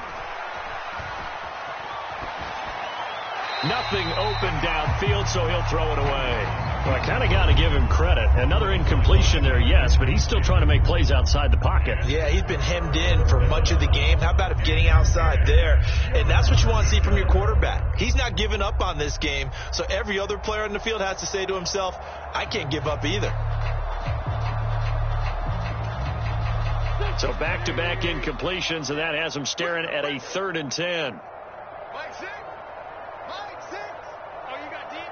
Nothing open downfield, so he'll throw it away. Well, I kind of got to give him credit. Another incompletion there, yes, but he's still trying to make plays outside the pocket. Yeah, he's been hemmed in for much of the game. How about him getting outside there? And that's what you want to see from your quarterback. He's not giving up on this game, so every other player in the field has to say to himself, I can't give up either. So back-to-back incompletions, and that has him staring at a 3rd and 10. Mike 6. Oh, you got deep?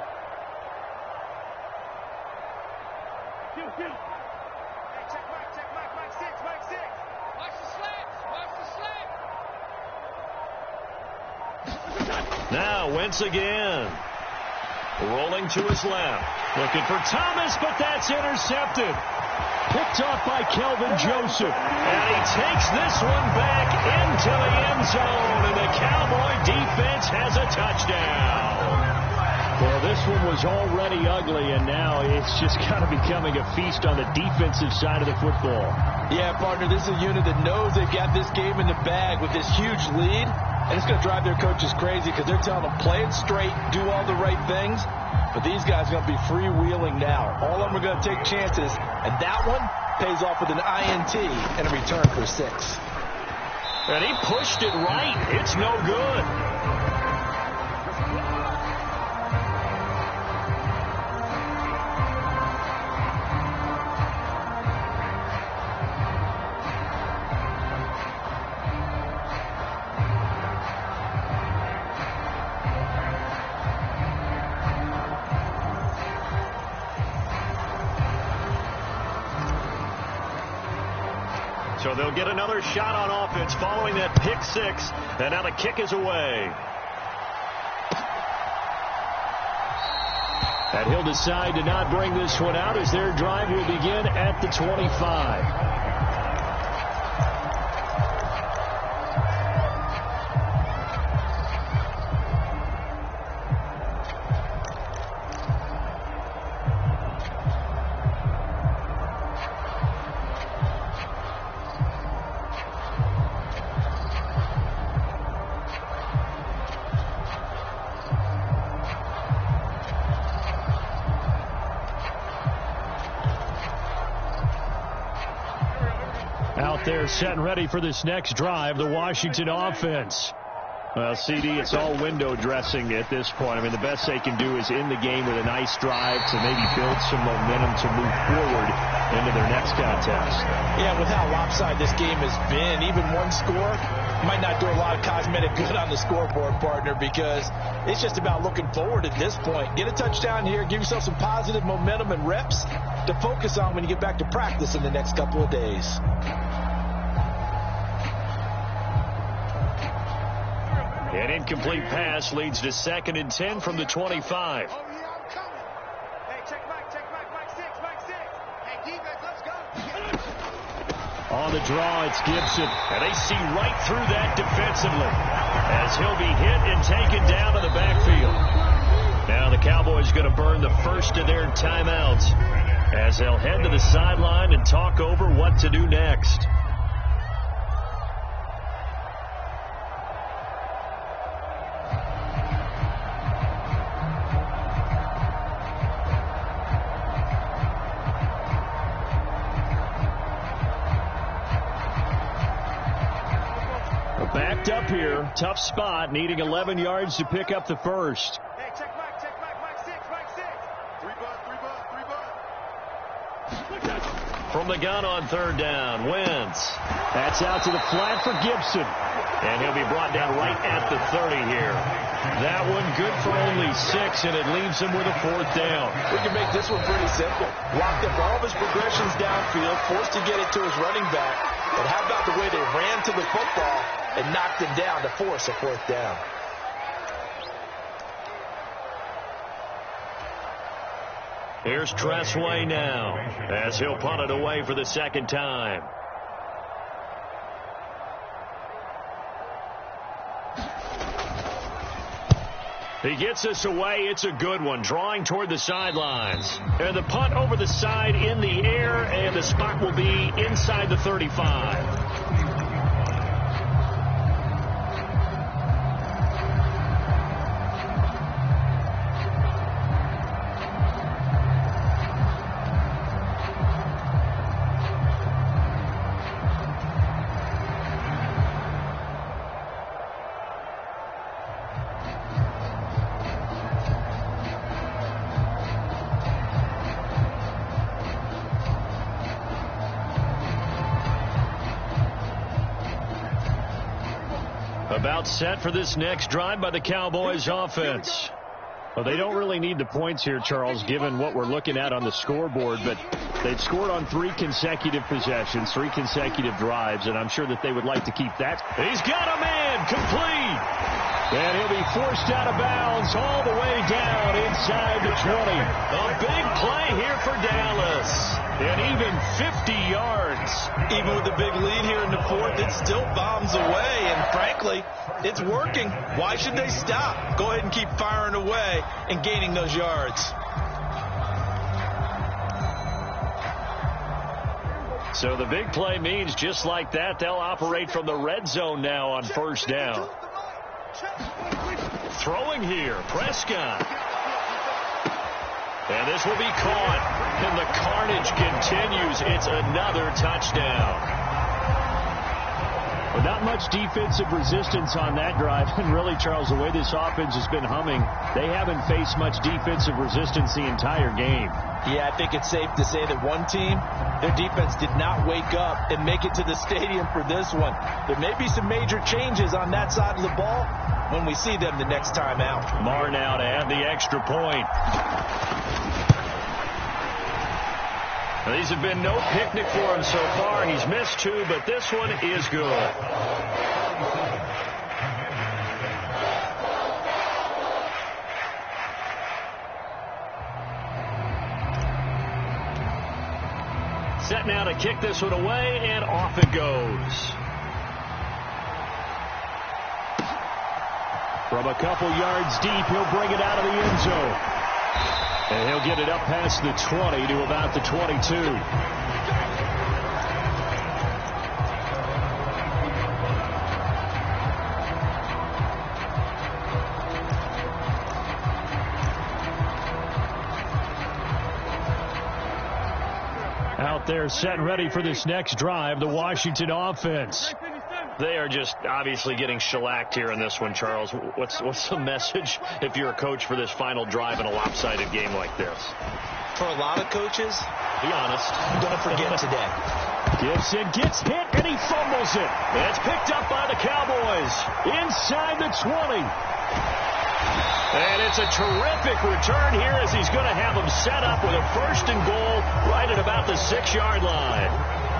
Kill. Hey, check Mike 6. Watch the slants. Now Wentz again. Rolling to his left. Looking for Thomas, but that's intercepted. Picked off by Kelvin Joseph. And he takes this one back into the end zone. And the Cowboy defense has a touchdown. Well, this one was already ugly, and now it's just kind of becoming a feast on the defensive side of the football. Yeah, partner, this is a unit that knows they've got this game in the bag with this huge lead. And it's going to drive their coaches crazy because they're telling them, play it straight, do all the right things. But these guys are going to be freewheeling now. All of them are going to take chances. And that one pays off with an INT and a return for 6. And he pushed it right. It's no good. So they'll get another shot on offense following that pick 6. And now the kick is away. And he'll decide to not bring this one out as their drive will begin at the 25. Out there set and ready for this next drive, the Washington offense. Well, CD, it's all window dressing at this point. I mean, the best they can do is in the game with a nice drive to maybe build some momentum to move forward into their next contest. Yeah, with how lopsided this game has been, even one score might not do a lot of cosmetic good on the scoreboard, partner, because it's just about looking forward at this point. Get a touchdown here, give yourself some positive momentum and reps to focus on when you get back to practice in the next couple of days. An incomplete pass leads to 2nd and 10 from the 25. Oh, yeah, I'm coming. Hey, check Mike 6. Hey, defense, let's go. On the draw, it's Gibson. And they see right through that defensively as he'll be hit and taken down to the backfield. Now the Cowboys going to burn the first of their timeouts as they'll head to the sideline and talk over what to do next. Backed up here, tough spot, needing 11 yards to pick up the first. Hey, check Mike 6. 3 butt. From the gun on 3rd down, Wentz. That's out to the flat for Gibson. And he'll be brought down right at the 30 here. That one good for only 6, and it leaves him with a 4th down. We can make this one pretty simple. Locked up all of his progressions downfield, forced to get it to his running back. But how about the way they ran to the football and knocked him down to force a 4th down? Here's Tressway now as he'll punt it away for the 2nd time. He gets us away. It's a good one, drawing toward the sidelines. And the punt over the side in the air, and the spot will be inside the 35. About set for this next drive by the Cowboys offense. Well, they don't really need the points here, Charles, given what we're looking at on the scoreboard, but they've scored on 3 consecutive possessions, 3 consecutive drives, and I'm sure that they would like to keep that. He's got a man complete. And he'll be forced out of bounds all the way down inside the 20. A big play here for Dallas. And even 50 yards. Even with the big lead here in the 4th, it still bombs away. And frankly, it's working. Why should they stop? Go ahead and keep firing away and gaining those yards. So the big play means just like that, they'll operate from the red zone now on 1st down. Throwing here, Prescott. And this will be caught. And the carnage continues. It's another touchdown. Well, not much defensive resistance on that drive. And really, Charles, the way this offense has been humming, they haven't faced much defensive resistance the entire game. Yeah, I think it's safe to say that one team, their defense did not wake up and make it to the stadium for this one. There may be some major changes on that side of the ball when we see them the next time out. Marr now to add the extra point. Now, these have been no picnic for him so far. He's missed 2, but this one is good. Set now to kick this one away, and off it goes. From a couple yards deep, he'll bring it out of the end zone. And he'll get it up past the 20 to about the 22. Out there set and ready for this next drive, the Washington offense. They are just obviously getting shellacked here in this one, Charles. What's the message if you're a coach for this final drive in a lopsided game like this? For a lot of coaches, be honest, don't forget today. Gibson gets hit, and he fumbles it. It's picked up by the Cowboys inside the 20. And it's a terrific return here as he's going to have them set up with a 1st and goal right at about the 6-yard line.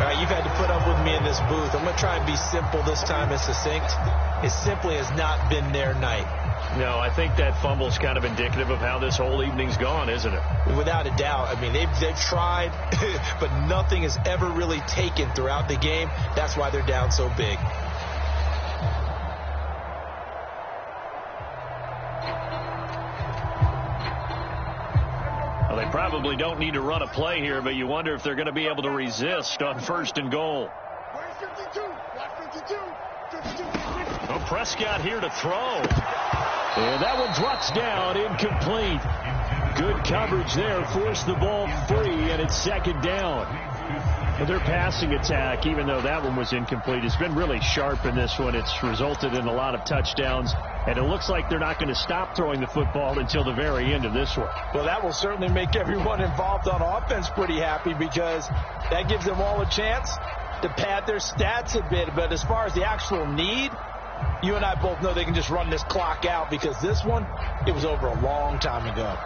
All right, you've had to put up with me in this booth. I'm going to try and be simple this time and succinct. It simply has not been their night. No, I think that fumble's kind of indicative of how this whole evening's gone, isn't it? Without a doubt. I mean, they've tried, but nothing has ever really taken throughout the game. That's why they're down so big. Well, they probably don't need to run a play here, but you wonder if they're going to be able to resist on 1st and goal. Oh, Prescott here to throw. And that one drops down, incomplete. Good coverage there, forced the ball free, and it's 2nd down. And their passing attack, even though that one was incomplete, has been really sharp in this one. It's resulted in a lot of touchdowns, and it looks like they're not going to stop throwing the football until the very end of this one. Well, that will certainly make everyone involved on offense pretty happy because that gives them all a chance to pad their stats a bit. But as far as the actual need, you and I both know they can just run this clock out because this one, it was over a long time ago.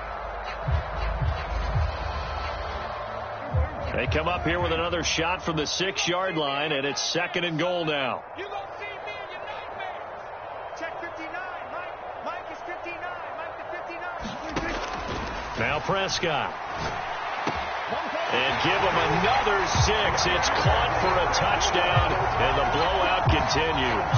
They come up here with another shot from the 6-yard line, and it's 2nd and goal now. You gonna see me in your nightmares. Check 59. Mike is 59. Mike the 59. Now Prescott. And give him another 6. It's caught for a touchdown, and the blowout continues.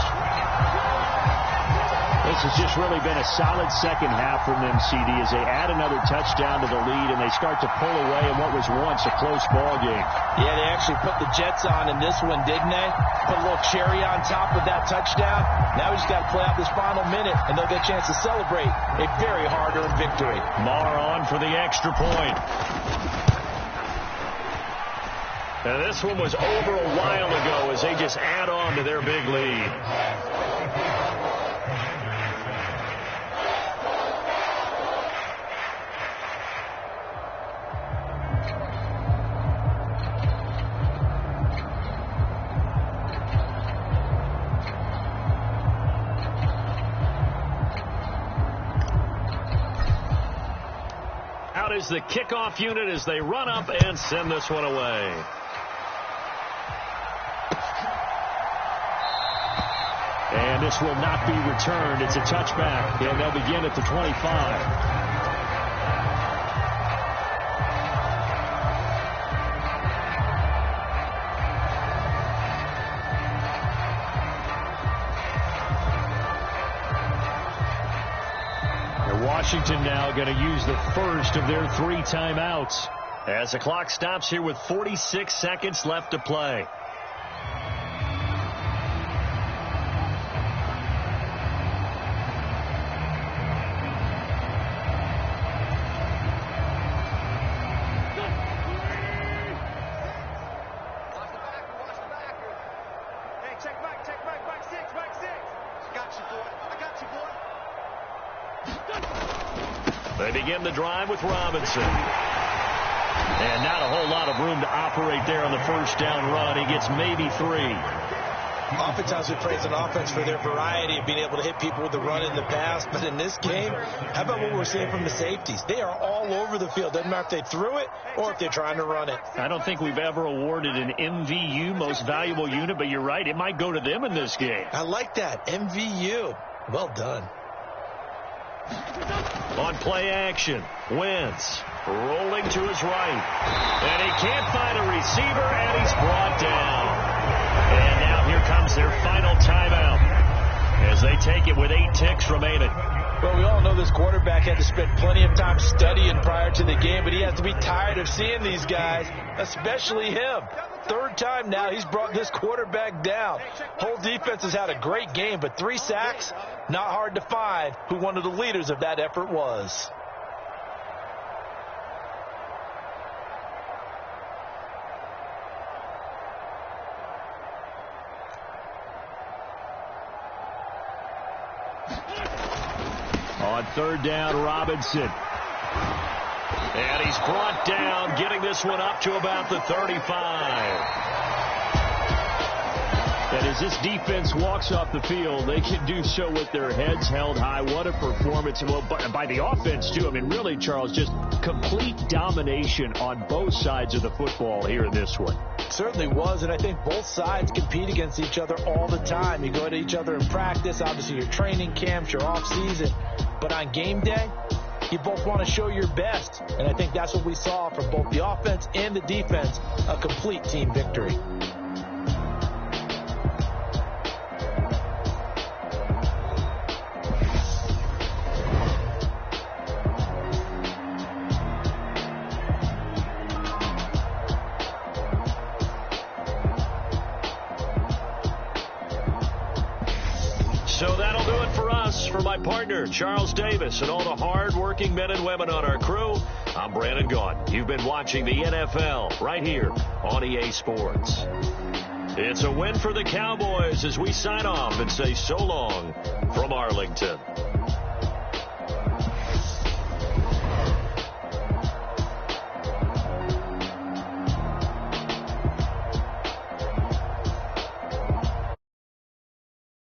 This has just really been a solid second half from them, CD, as they add another touchdown to the lead, and they start to pull away in what was once a close ball game. Yeah, they actually put the Jets on in this one, didn't they? Put a little cherry on top of that touchdown. Now we just got to play out this final minute, and they'll get a chance to celebrate a very hard-earned victory. Maher on for the extra point. Now, this one was over a while ago as they just add on to their big lead. Out is the kickoff unit as they run up and send this one away. And this will not be returned. It's a touchback, and they'll begin at the 25. Washington now going to use the first of their 3 timeouts as the clock stops here with 46 seconds left to play. They begin the drive with Robinson. And not a whole lot of room to operate there on the first down run. He gets maybe 3. Oftentimes we praise an offense for their variety of being able to hit people with the run in the past. But in this game, how about what we're seeing from the safeties? They are all over the field. Doesn't matter if they threw it or if they're trying to run it. I don't think we've ever awarded an MVU, most valuable unit, but you're right. It might go to them in this game. I like that. MVU. Well done. On play action, Wentz rolling to his right. And he can't find a receiver, and he's brought down. And now here comes their final timeout as they take it with 8 ticks remaining. Well, we all know this quarterback had to spend plenty of time studying prior to the game, but he has to be tired of seeing these guys, especially him. 3rd time now he's brought this quarterback down. Whole defense has had a great game, but 3 sacks, not hard to find who one of the leaders of that effort was. On 3rd down, Robinson. And he's brought down, getting this one up to about the 35. as this defense walks off the field, they can do so with their heads held high. What a performance. Well, by the offense, too. I mean, really, Charles, just complete domination on both sides of the football here in this one. It certainly was, and I think both sides compete against each other all the time. You go at each other in practice, obviously your training camps, your off-season. But on game day, you both want to show your best. And I think that's what we saw from both the offense and the defense, a complete team victory. So that'll do it for us. For my partner, Charles Davis, and all the hard-working men and women on our crew, I'm Brandon Gaudin. You've been watching the NFL right here on EA Sports. It's a win for the Cowboys as we sign off and say so long from Arlington.